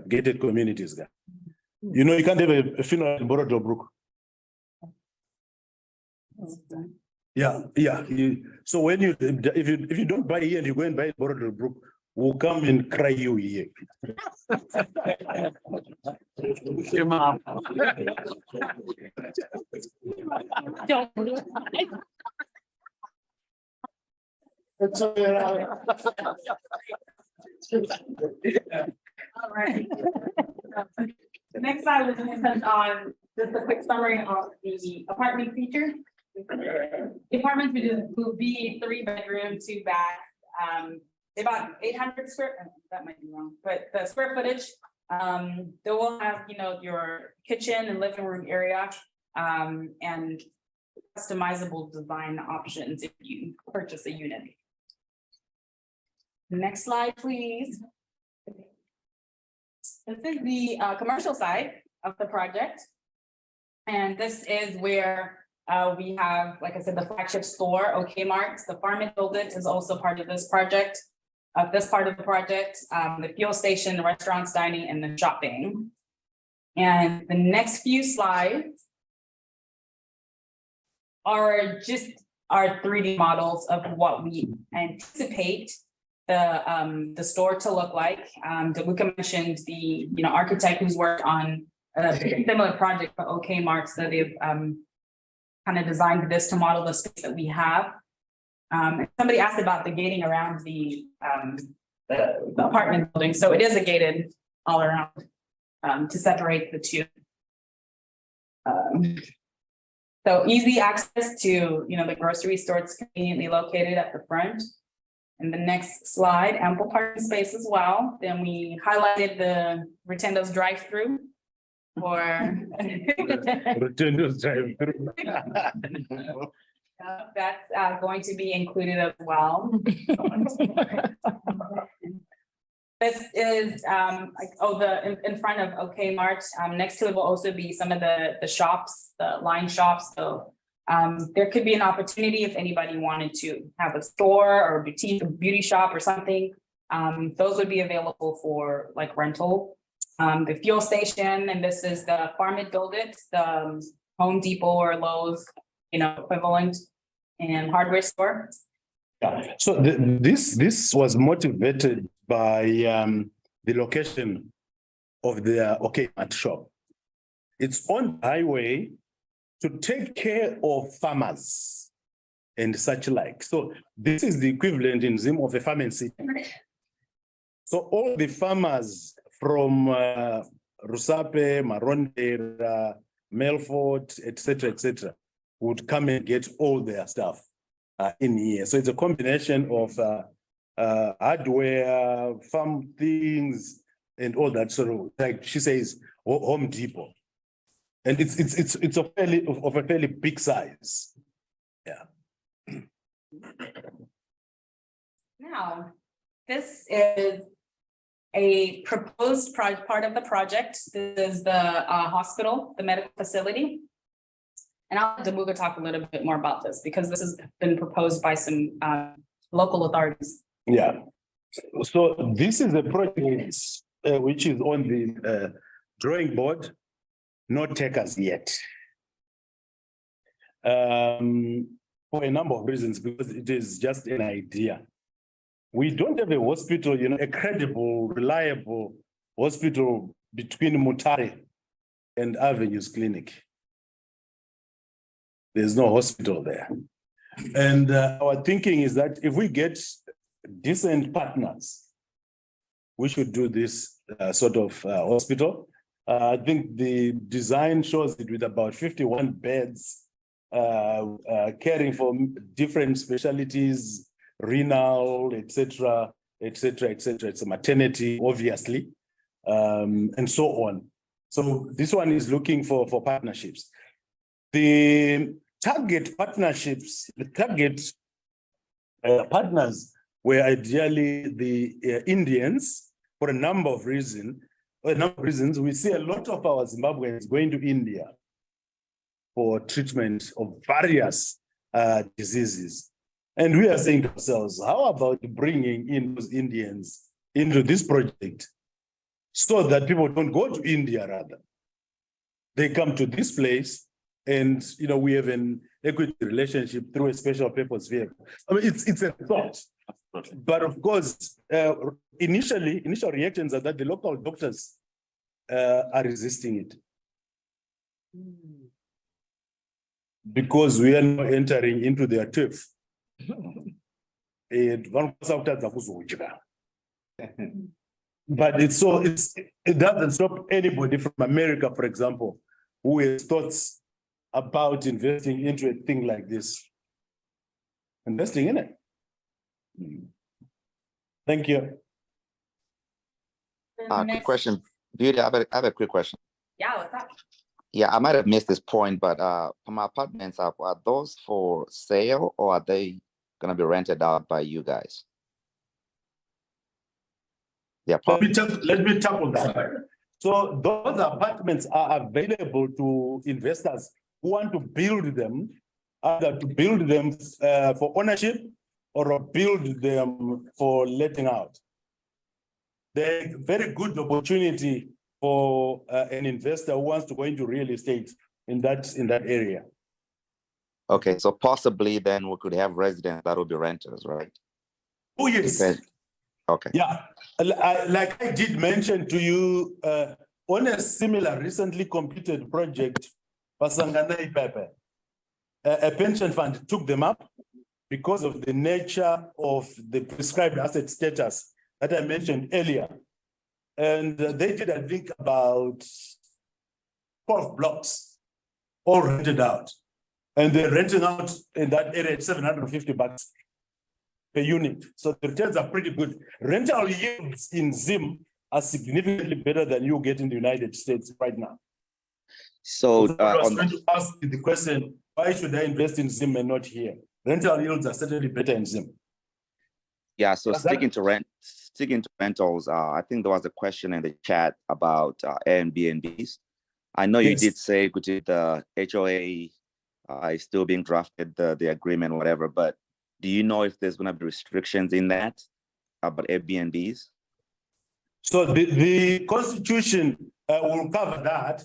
gated communities there. You know, you can't have a funeral in Borodobrook. Yeah. So when if you don't buy here and you go and buy Borodobrook, we'll come and cry you here. Your mom. Don't. All right. The next slide, we're going to touch on just a quick summary of the apartment feature. The apartments will be 3-bedroom, 2-bath, about 800 square, that might be wrong, but the square footage, they will have, your kitchen and living room area, and customizable design options if you purchase a unit. Next slide, please. This is the commercial side of the project. And this is where we have, like I said, the flagship store, OK Mart. The farm and build it is also part of this project. This part of the project, the fuel station, the restaurants, dining, and the shopping. And the next few slides are just our 3D models of what we anticipate the store to look like. Dabuka mentioned the architect who's worked on a similar project for OK Mart, so they've kind of designed this to model the space that we have. Somebody asked about the gating around the apartment building, so it is a gated all around to separate the two. So easy access to the grocery store. It's conveniently located at the front. And the next slide, ample parking space as well. Then we highlighted the Rotundo's drive-through for Rotundo's drive-through. That's going to be included as well. This is in front of OK Mart. Next to it will also be some of the shops, the line shops. So there could be an opportunity if anybody wanted to have a store or a boutique, a beauty shop or something. Those would be available for like rental. The fuel station, and this is the Farm and Build It, the Home Depot or Lowe's, equivalent, and hardware store. Yeah. So this was motivated by the location of the OK Mart shop. It's on the highway to take care of farmers and such like. So this is the equivalent in Zim of a farming city. So all the farmers from Rusape, Maronde, Melfort, etc., would come and get all their stuff in here. So it's a combination of hardware, farm things, and all that sort of, like she says, Home Depot. And it's of a fairly big size. Yeah. Now, this is a proposed part of the project. This is the hospital, the medical facility. And I'll let Dabuka talk a little bit more about this because this has been proposed by some local authorities. Yeah. So this is a project which is on the drawing board, not takers yet. For a number of reasons, because it is just an idea. We don't have a hospital, a credible, reliable hospital between Mutare and Avenues Clinic. There's no hospital there. And our thinking is that if we get decent partners, we should do this sort of hospital. I think the design shows it with about 51 beds, caring for different specialties, renal, etc., etc., etc. It's a maternity, obviously, and so on. So this one is looking for partnerships. The target partnerships, the target partners were ideally the Indians for a number of reasons. We see a lot of our Zimbabweans going to India for treatment of various diseases. And we are saying to ourselves, how about bringing in those Indians into this project so that people don't go to India rather? They come to this place and, we have an equity relationship through a special purpose vehicle. I mean, it's a thought. But of course, initial reactions are that the local doctors are resisting it. Because we are now entering into their turf. But it doesn't stop anybody from America, for example, who has thoughts about investing into a thing like this. Investing in it. Thank you. Quick question. Beauty, I have a quick question. Yeah, what's up? Yeah, I might have missed this point, but my apartments, are those for sale or are they going to be rented out by you guys? Yeah. Let me tackle that. So those apartments are available to investors who want to build them, either to build them for ownership or build them for letting out. They're a very good opportunity for an investor who wants to go into real estate in that area. Okay, so possibly then we could have residents that will be renters, right? Oh, yes. Okay. Yeah, like I did mention to you, on a similar recently completed project, Pasanganai Pepe, a pension fund took them up because of the nature of the prescribed asset status that I mentioned earlier. And they did, I think, about 12 blocks, all rented out. And they're renting out in that area at $750 per unit. So the returns are pretty good. Rental yields in Zim are significantly better than you get in the United States right now. So I was going to ask you the question, why should I invest in Zim and not here? Rental yields are certainly better in Zim. Yeah, so sticking to rentals, I think there was a question in the chat about Airbnbs. I know you did say the HOA is still being drafted, the agreement, whatever, but do you know if there's going to be restrictions in that about Airbnbs? So the Constitution will cover that,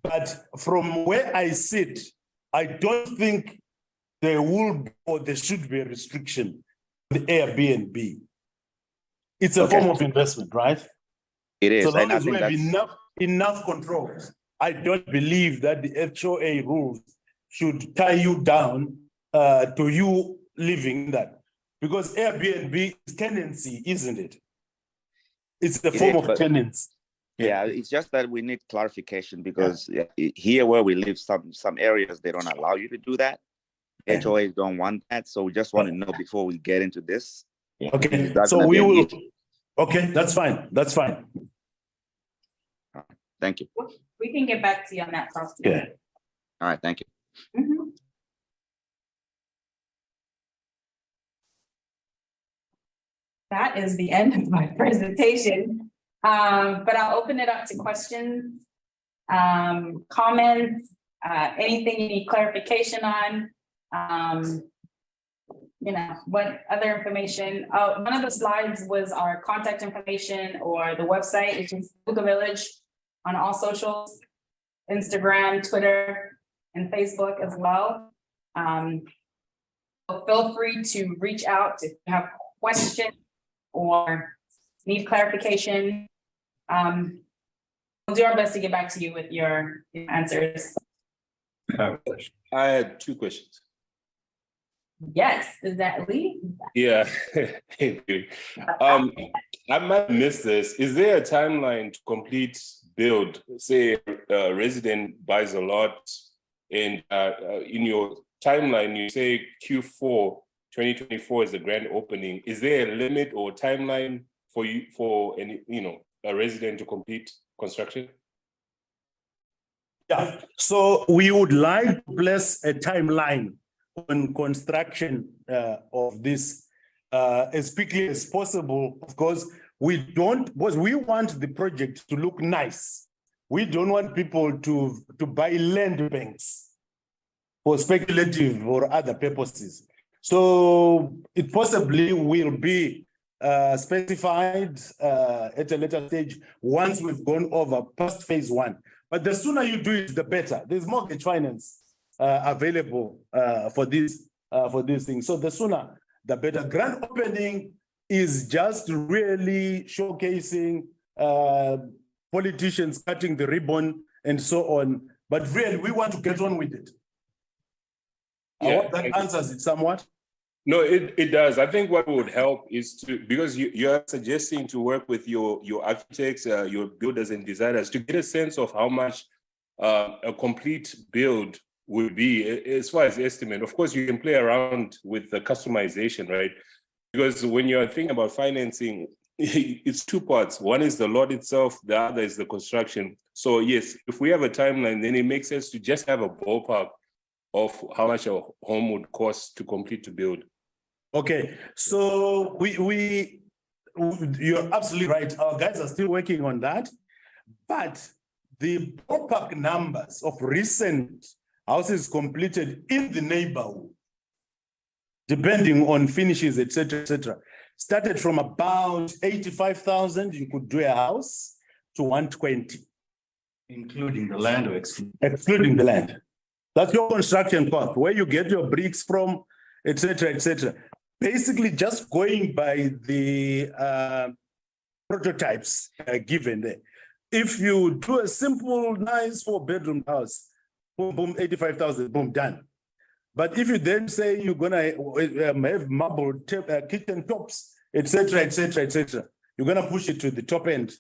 but from where I sit, I don't think there will be or there should be a restriction on the Airbnb. It's a form of investment, right? It is. So long as we have enough controls, I don't believe that the HOA rules should tie you down to you living that. Because Airbnb is tenancy, isn't it? It's the form of tenancy. Yeah, it's just that we need clarification because here where we live, some areas, they don't allow you to do that. HOAs don't want that. So we just want to know before we get into this. Okay, so we will. Okay, that's fine. That's fine. Thank you. We can get back to you on that process. Yeah. All right, thank you. That is the end of my presentation. But I'll open it up to questions, comments. anything you need clarification on. You know, what other information, one of the slides was our contact information or the website, which is Dabuka Village on all socials, Instagram, Twitter, and Facebook as well. So feel free to reach out if you have questions or need clarification. We'll do our best to get back to you with your answers. I had two questions. Yes, is that Lee? Yeah, thank you. I might miss this. Is there a timeline to complete build? Say a resident buys a lot and in your timeline, you say Q4 2024 is the grand opening. Is there a limit or timeline for you for any, a resident to complete construction? Yeah, so we would like to place a timeline on construction of this as quickly as possible. Of course, because we want the project to look nice. We don't want people to buy land banks for speculative or other purposes. So it possibly will be specified at a later stage once we've gone over past phase one. But the sooner you do it, the better. There's mortgage finance available for these things. So the sooner, the better. Grand opening is just really showcasing politicians cutting the ribbon and so on. But really, we want to get on with it. I hope that answers it somewhat. No, it does. I think what would help is to, because you're suggesting to work with your architects, your builders and designers to get a sense of how much a complete build would be as far as estimate. Of course, you can play around with the customization, right? Because when you're thinking about financing, it's two parts. One is the lot itself, the other is the construction. So yes, if we have a timeline, then it makes sense to just have a ballpark of how much a home would cost to complete to build. Okay, so you're absolutely right. Our guys are still working on that, but the ballpark numbers of recent houses completed in the neighborhood, depending on finishes, etc., started from about 85,000. You could do a house to 120, Including the land or excluding? excluding the land. That's your construction cost, where you get your bricks from, etc., etc. Basically, just going by the prototypes given there. If you do a simple, nice 4-bedroom house, boom, boom, 85,000, boom, done. But if you then say you're gonna have marble kitchen tops, etc., etc., etc., you're gonna push it to the top end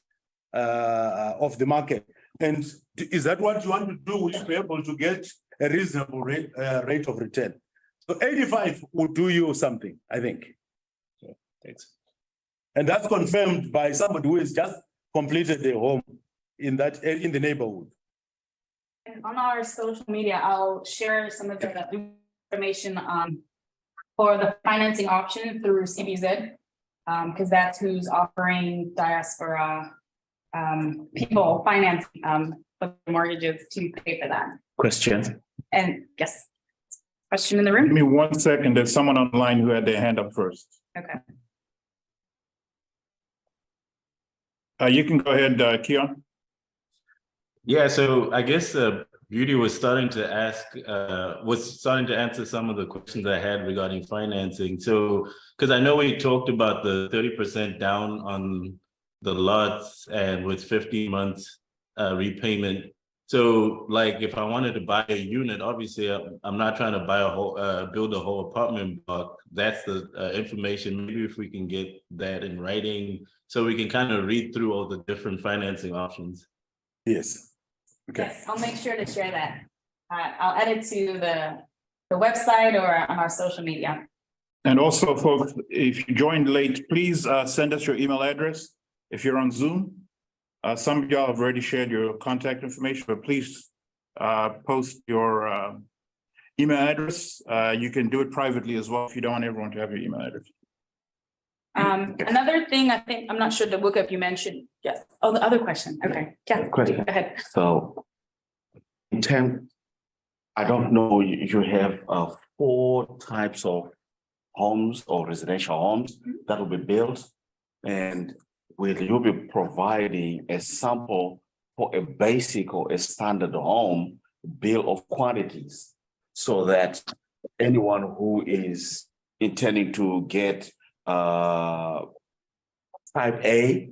of the market. And is that what you want to do? Will you be able to get a reasonable rate of return? So 85 will do you something, I think. Yeah, thanks. And that's confirmed by somebody who has just completed their home in the neighborhood. And on our social media, I'll share some of the information for the financing option through CBZ, because that's who's offering diaspora people financing for mortgages to pay for that. Question. And yes, question in the room? Give me 1 second. There's someone online who had their hand up first. Okay. You can go ahead, Keon. Yeah, so I guess Beauty was starting to answer some of the questions I had regarding financing. So, because I know we talked about the 30% down on the lots and with 50 months repayment. So, like, if I wanted to buy a unit, obviously I'm not trying to buy a whole, build a whole apartment block. That's the information. Maybe if we can get that in writing, so we can kind of read through all the different financing options. Yes. Okay. Yes, I'll make sure to share that. I'll add it to the website or on our social media. And also, folks, if you joined late, please send us your email address if you're on Zoom. Some of y'all have already shared your contact information, but please post your email address. You can do it privately as well if you don't want everyone to have your email address. Another thing, I think, I'm not sure, Dabuka, if you mentioned, yes. Oh, the other question. Okay. Yeah, go ahead. So in terms I don't know, you have 4 types of homes or residential homes that will be built. And will you be providing a sample for a basic or a standard home bill of quantities so that anyone who is intending to get type A,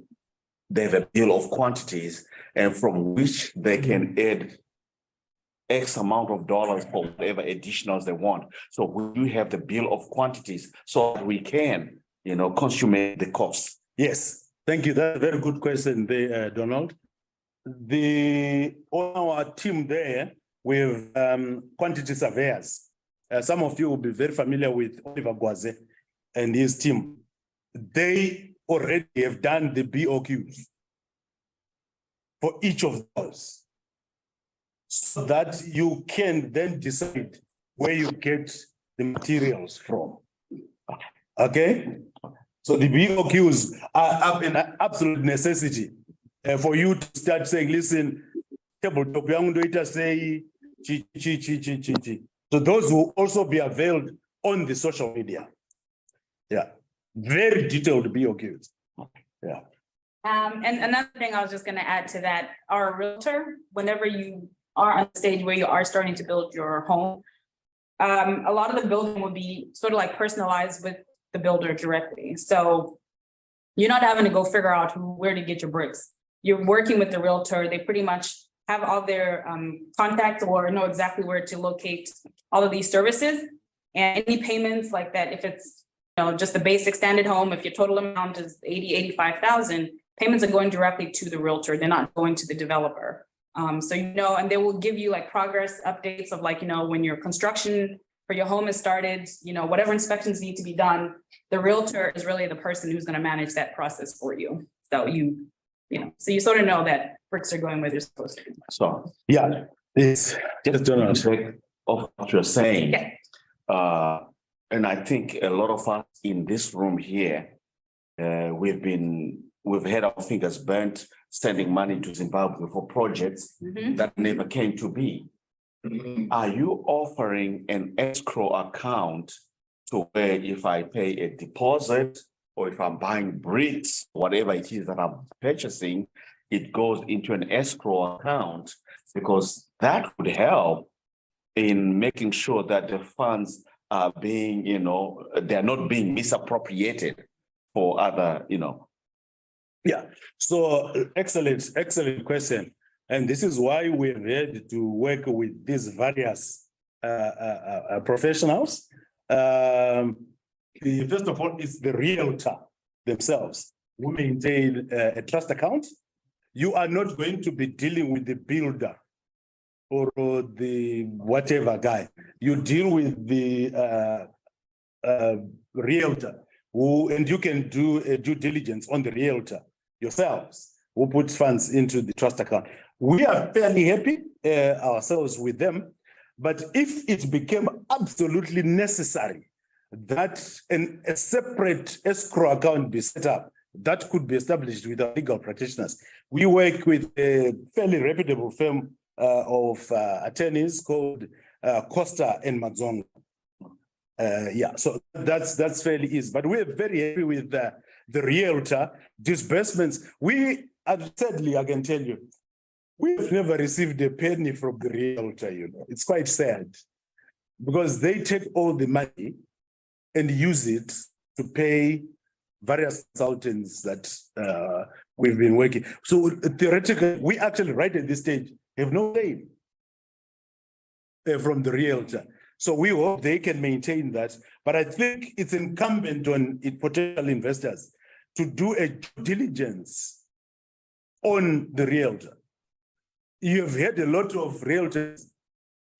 they have a bill of quantities and from which they can add X amount of dollars for whatever additionals they want. So we have the bill of quantities so that we can, consummate the cost. Yes, thank you. That's a very good question there, Donald. On our team there, we have quantity surveyors. Some of you will be very familiar with Oliver Gwaze and his team. They already have done the BOQs for each of those, so that you can then decide where you get the materials from. Okay? So the BOQs are an absolute necessity for you to start saying, listen, tabletop yangu ndo say chi. So those will also be availed on the social media. Yeah, very detailed BOQs. Yeah. And another thing I was just gonna add to that, our realtor, whenever you are on the stage where you are starting to build your home, a lot of the building will be sort of like personalized with the builder directly. So you're not having to go figure out where to get your bricks. You're working with the realtor. They pretty much have all their contacts or know exactly where to locate all of these services. And any payments like that, if it's just the basic standard home, if your total amount is 85,000, payments are going directly to the realtor. They're not going to the developer. So and they will give you like progress updates of like, when your construction for your home is started, whatever inspections need to be done, the realtor is really the person who's going to manage that process for you. So so you sort of know that bricks are going where they're supposed to be. So yeah, it's just of what you're saying. Yeah. And I think a lot of us in this room here, we've had our fingers burnt sending money to Zimbabwe for projects that never came to be. Are you offering an escrow account to where if I pay a deposit or if I'm buying bricks, whatever it is that I'm purchasing, it goes into an escrow account? Because that would help in making sure that the funds are being, they're not being misappropriated for other, Yeah, so excellent question. And this is why we're ready to work with these various professionals. First of all, it's the realtor themselves who maintain a trust account. You are not going to be dealing with the builder or the whatever guy. You deal with the realtor and you can do a due diligence on the realtor yourselves, who puts funds into the trust account. We are fairly happy ourselves with them, but if it became absolutely necessary that a separate escrow account be set up, that could be established with our legal practitioners. We work with a fairly reputable firm of attorneys called Costa and Mazongo. Yeah, so that's fairly easy, but we're very happy with the realtor disbursements. Sadly, I can tell you, we've never received a penny from the realtor, It's quite sad because they take all the money and use it to pay various consultants that we've been working. So theoretically, we actually right at this stage have no claim from the realtor. So we hope they can maintain that. But I think it's incumbent on potential investors to do a due diligence on the realtor. You've heard a lot of realtors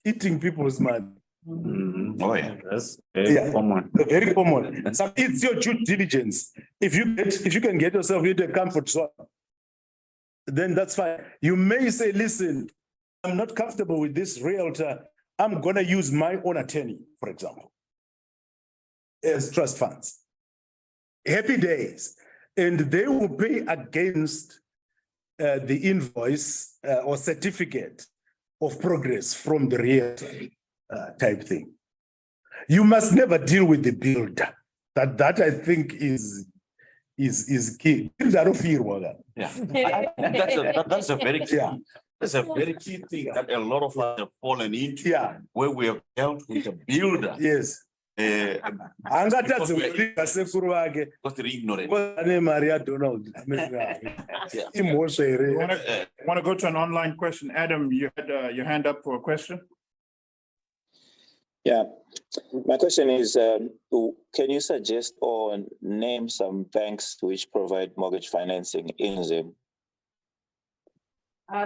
eating people's money. Oh yeah, that's very common. Very common. So it's your due diligence. If you can get yourself into a comfort zone, then that's fine. You may say, listen, I'm not comfortable with this realtor. I'm gonna use my own attorney, for example, as trust funds. Happy days. And they will pay against the invoice or certificate of progress from the real type thing. You must never deal with the builder. That I think is key. Builder of fear, Waga. Yeah, that's a very key. That's a very key thing that a lot of us have fallen into. Yeah. Where we have dealt with a builder. Yes. Angatadze kulipa sekuru wake. Because they're ignorant. Ane Maria Donald. Imosha ere. Want to go to an online question? Adam, you had your hand up for a question? Yeah, my question is, can you suggest or name some banks which provide mortgage financing in Zim?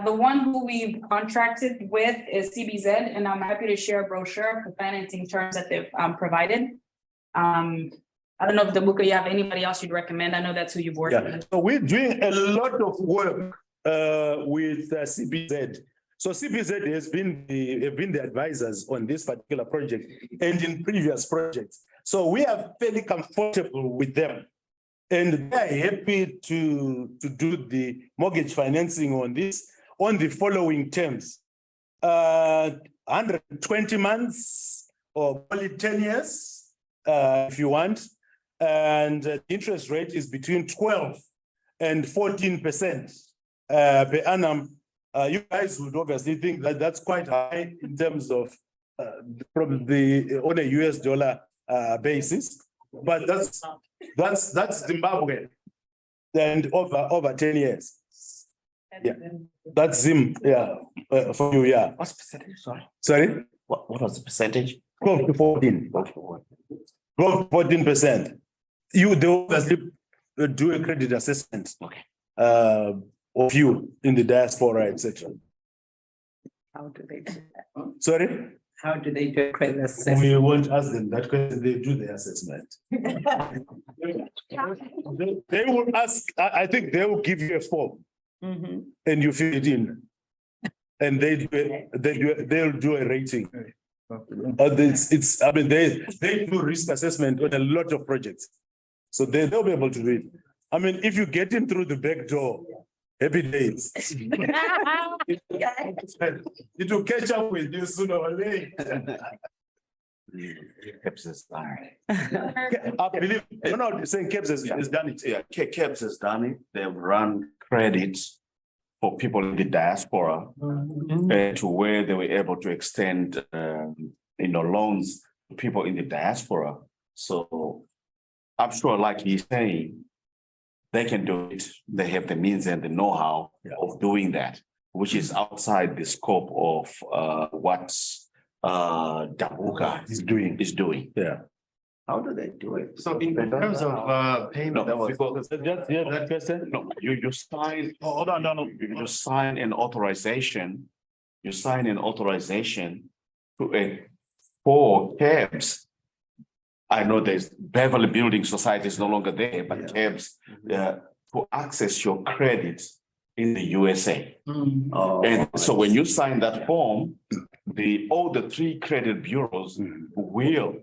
The one who we've contracted with is CBZ, and I'm happy to share a brochure of the financing terms that they've provided. I don't know if Dabuka, you have anybody else you'd recommend? I know that's who you've worked with. So we're doing a lot of work with CBZ. So CBZ has been the advisors on this particular project and in previous projects. So we are fairly comfortable with them. And they're happy to do the mortgage financing on this on the following terms. 120 months or only 10 years, if you want. And the interest rate is between 12 and 14% per annum. You guys would obviously think that that's quite high in terms of probably on a US dollar basis, but that's Zimbabwe and over 10 years. Yeah, that's Zim. Yeah, for you. Yeah. What's the percentage? Sorry. What was the percentage? 12 to 14. 12 to 14%. They obviously do a credit assessment. Okay. Of you in the diaspora, etc. How do they do that? Sorry? How do they do a credit assessment? We won't ask them that question, they do the assessment. They will ask, I think they will give you a form and you fill it in. And they'll do a rating. I mean, they do risk assessment on a lot of projects. So they'll be able to do it. I mean, if you get in through the back door, happy days. It will catch up with you sooner or later. KEBS has done it. I believe, saying KEBS has done it. Yeah, KEBS has done it. They've run credits for people in the diaspora to where they were able to extend, loans to people in the diaspora. So I'm sure, like he's saying, they can do it. They have the means and the know-how of doing that, which is outside the scope of what Dabuka is doing. Yeah. How do they do it? So in terms of payment, that was. That question? No, you sign. Hold on, no. You sign an authorization. You sign an authorization for KEBS. I know there's Beverly Building Society is no longer there, but KEBS to access your credit in the USA. And so when you sign that form, all the three credit bureaus will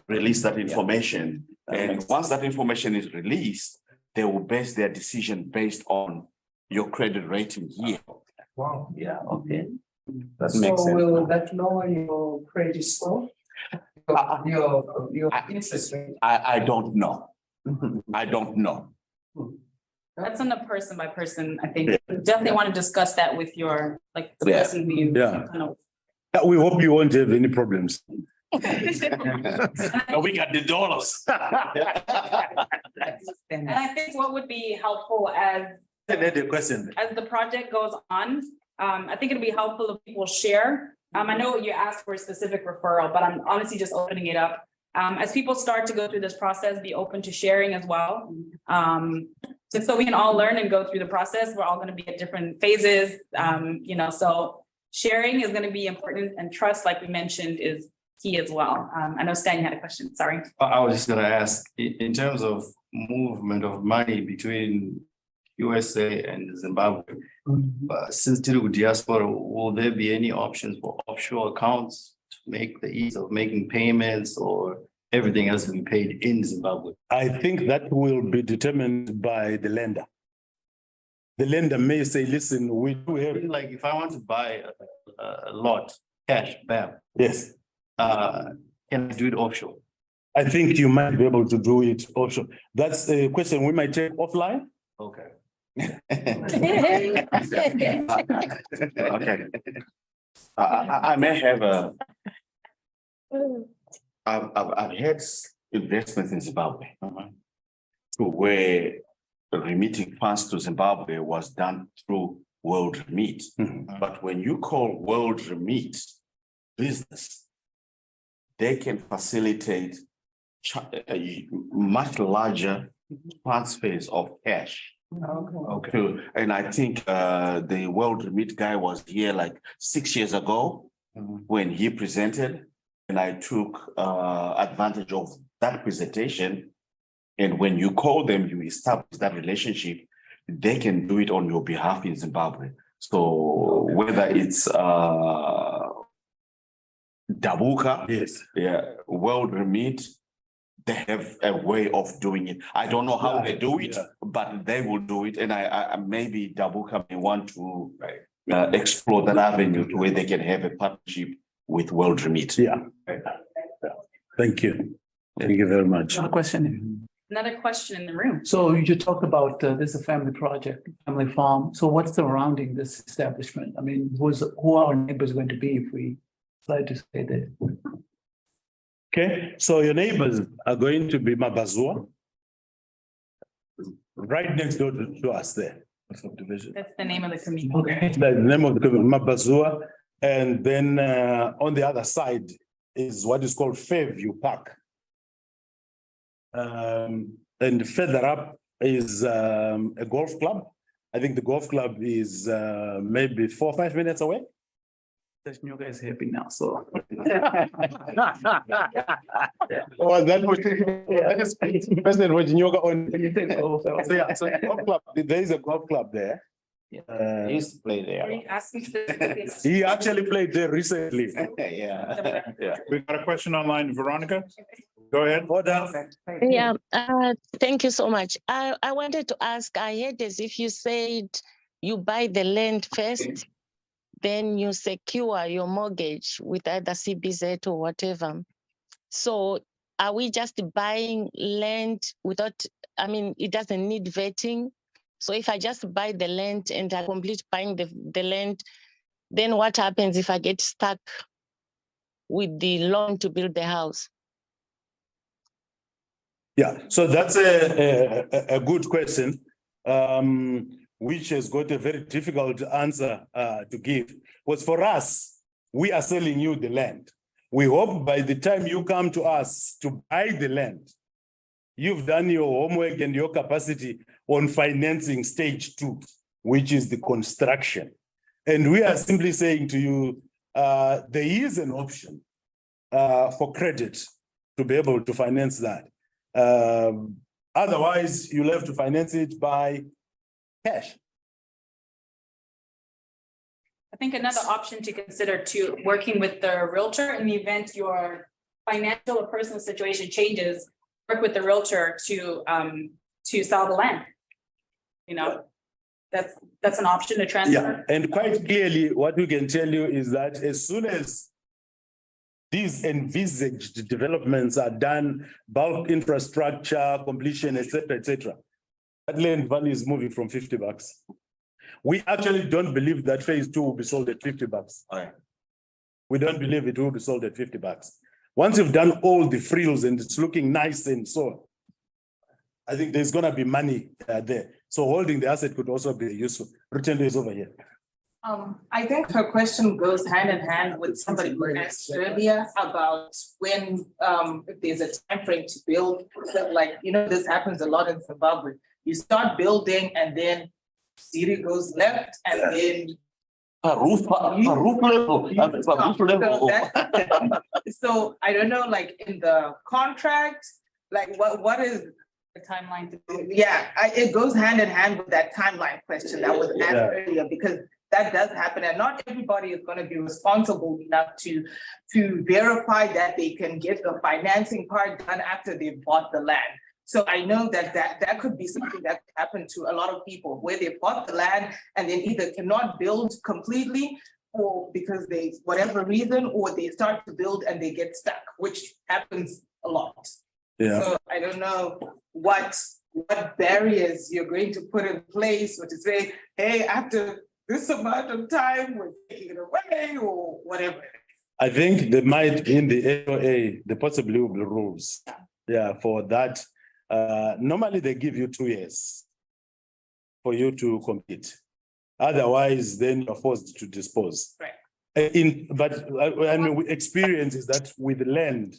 release that information. And once that information is released, they will base their decision based on your credit rating here. Wow. Yeah, okay. That makes sense. Will that lower your credit score? Your interest rate? I don't know. I don't know. That's on a person by person, I think. Definitely want to discuss that with the person who you know. We hope you won't have any problems. No, we got the dollars. And I think what would be helpful as the project goes on, I think it'd be helpful if people share. I know you asked for a specific referral, but I'm honestly just opening it up. As people start to go through this process, be open to sharing as well. Just so we can all learn and go through the process. We're all going to be at different phases, so sharing is going to be important, and trust, like we mentioned, is key as well. I know Stan, you had a question, sorry. I was just gonna ask, in terms of movement of money between USA and Zimbabwe, since Tirugu diaspora, will there be any options for offshore accounts to make the ease of making payments, or everything has to be paid in Zimbabwe? I think that will be determined by the lender. the lender may say, listen, we do have. Like if I want to buy a lot, cash, bam, Yes, can I do it offshore? I think you might be able to do it offshore. That's a question we might take offline. Okay. Okay. I may have I've had investments in Zimbabwe. To where remitting funds to Zimbabwe was done through World Remit. But when you call World Remit business, they can facilitate a much larger transfers of cash. Okay. And I think the World Remit guy was here like 6 years ago when he presented, and I took advantage of that presentation. And when you call them, you establish that relationship, they can do it on your behalf in Zimbabwe. So whether it's Dabuka, yes, yeah, World Remit, they have a way of doing it. I don't know how they do it, but they will do it. And I maybe Dabuka may want to explore that avenue to where they can have a partnership with World Remit. Yeah. Thank you. Thank you very much. Another question. Another question in the room. So you talked about this is a family project, family farm. So what's surrounding this establishment? I mean, who are our neighbors going to be if we decide to stay there? Okay, so your neighbors are going to be Mabazua, right next door to us there. Subdivision. That's the name of the community. Okay. The name of the community, Mabazua, and then on the other side is what is called Fairview Park. And further up is a golf club. I think the golf club is maybe 4 or 5 minutes away. This new guy is happy now, so. Was that what President Wojinyoga on? So yeah, so golf club, there is a golf club there. I used to play there. Are you asking specifically? He actually played there recently. Yeah. Yeah. We got a question online, Veronica. Go ahead. Yeah, thank you so much. I wanted to ask, I heard as if you said you buy the land first, then you secure your mortgage with either CBZ or whatever. So are we just buying land without, I mean, it doesn't need vetting. So if I just buy the land and I complete buying the land, then what happens if I get stuck with the loan to build the house? Yeah, so that's a good question, which has got a very difficult answer to give. Was for us, we are selling you the land. We hope by the time you come to us to buy the land, you've done your homework and your capacity on financing stage 2, which is the construction. And we are simply saying to you, there is an option for credit to be able to finance that. Otherwise, you'll have to finance it by cash. I think another option to consider too, working with the realtor in the event your financial or personal situation changes, work with the realtor to sell the land. You know, that's an option to transfer. Yeah, and quite clearly, what we can tell you is that as soon as these envisaged developments are done, bulk infrastructure, completion, etc., that land value is moving from $50. We actually don't believe that phase 2 will be sold at $50. We don't believe it will be sold at $50. Once you've done all the frills and it's looking nice and so on, I think there's gonna be money there. So holding the asset could also be useful. Rutendo is over here. I think her question goes hand in hand with somebody who asked earlier about when, if there's a time frame to build, like, you know, this happens a lot in Zimbabwe. You start building and then city goes left and then roof level. So I don't know, like in the contract, like what is the timeline to yeah, it goes hand in hand with that timeline question that was asked earlier, because that does happen, and not everybody is going to be responsible enough to verify that they can get the financing part done after they've bought the land. So I know that could be something that could happen to a lot of people where they bought the land and then either cannot build completely or because they, whatever reason, or they start to build and they get stuck, which happens a lot. Yeah. So I don't know what barriers you're going to put in place or to say, hey, after this amount of time, we're taking it away or whatever. I think there might in the AOA, there possibly will be rules. Yeah, for that. Normally they give you 2 years for you to compete. Otherwise, then you're forced to dispose. Right. But I mean, experience is that with land,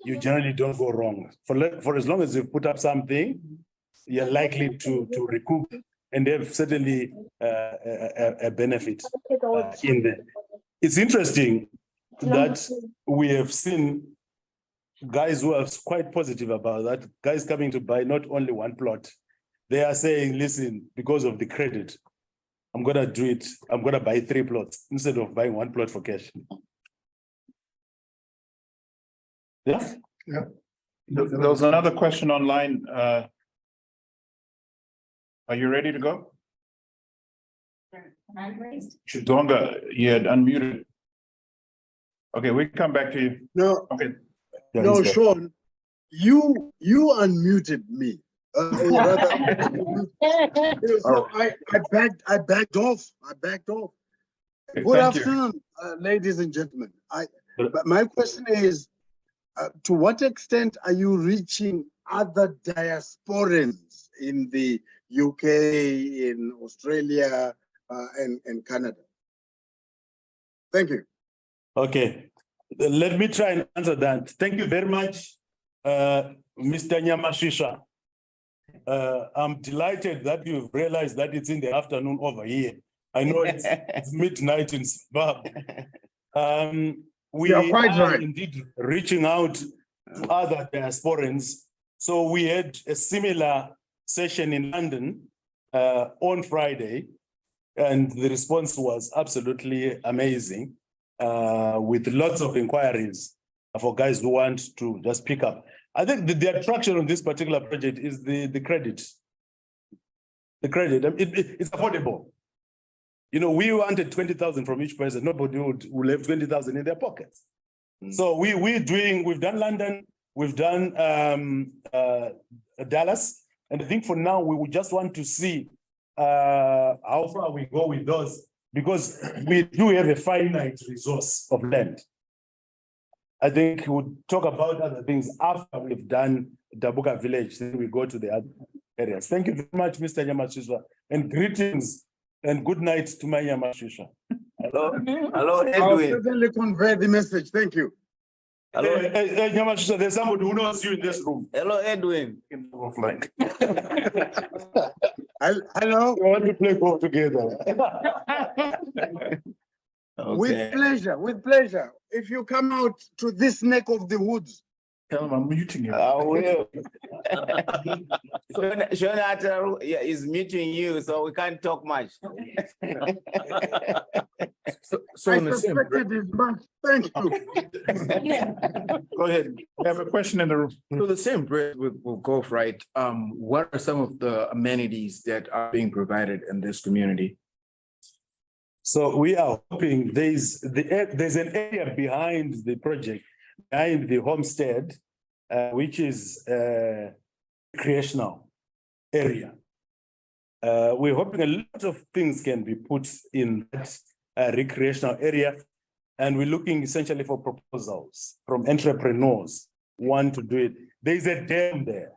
you generally don't go wrong. For as long as you put up something, you're likely to recoup, and they've certainly a benefit in there. It's interesting that we have seen guys who are quite positive about that, guys coming to buy not only one plot. They are saying, listen, because of the credit, I'm gonna do it. I'm gonna buy 3 plots instead of buying 1 plot for cash. Yeah. Yeah. There was another question online. Are you ready to go? Chidonga, you had unmuted. Okay, we can come back to you. No, okay. No, Sean, you unmuted me. Or rather, so I backed off. Okay, Good thank you. afternoon, ladies and gentlemen. But my question is, to what extent are you reaching other diasporans in the UK, in Australia, and Canada? Thank you. Okay, let me try and answer that. Thank you very much, Mr. Nyamashisha. I'm delighted that you've realized that it's in the afternoon over here. I know it's midnight in Zimbabwe. We are quite right. Indeed reaching out to other diasporans. So we had a similar session in London on Friday, and the response was absolutely amazing, with lots of inquiries for guys who want to just pick up. I think the attraction on this particular project is the credit. The credit, it's affordable. You know, we wanted 20,000 from each person. Nobody will have 20,000 in their pockets. So we've done London, we've done Dallas, and I think for now we would just want to see how far we go with those, because we do have a finite resource of land. I think we'll talk about other things after we've done Dabuka Village, then we go to the other areas. Thank you very much, Mr. Nyamashisha, and greetings and good night to my Nyamashisha. Hello, I'll Edwin. certainly convey the message. Thank you. Hello, Nyamashisha, there's somebody who knows you in this room. hello, Edwin. Hello. We want to play golf together. With pleasure. If you come out to this neck of the woods. Tell him I'm muting you. I will. Jonathan is muting you, so we can't talk much. So I suspected as much. Thank you. Go ahead. We have a question in the room. So the same breath with golf, right? What are some of the amenities that are being provided in this community? So we are hoping there's an area behind the project, behind the homestead, which is a recreational area. We're hoping a lot of things can be put in that recreational area, and we're looking essentially for proposals from entrepreneurs who want to do it. There's a dam there.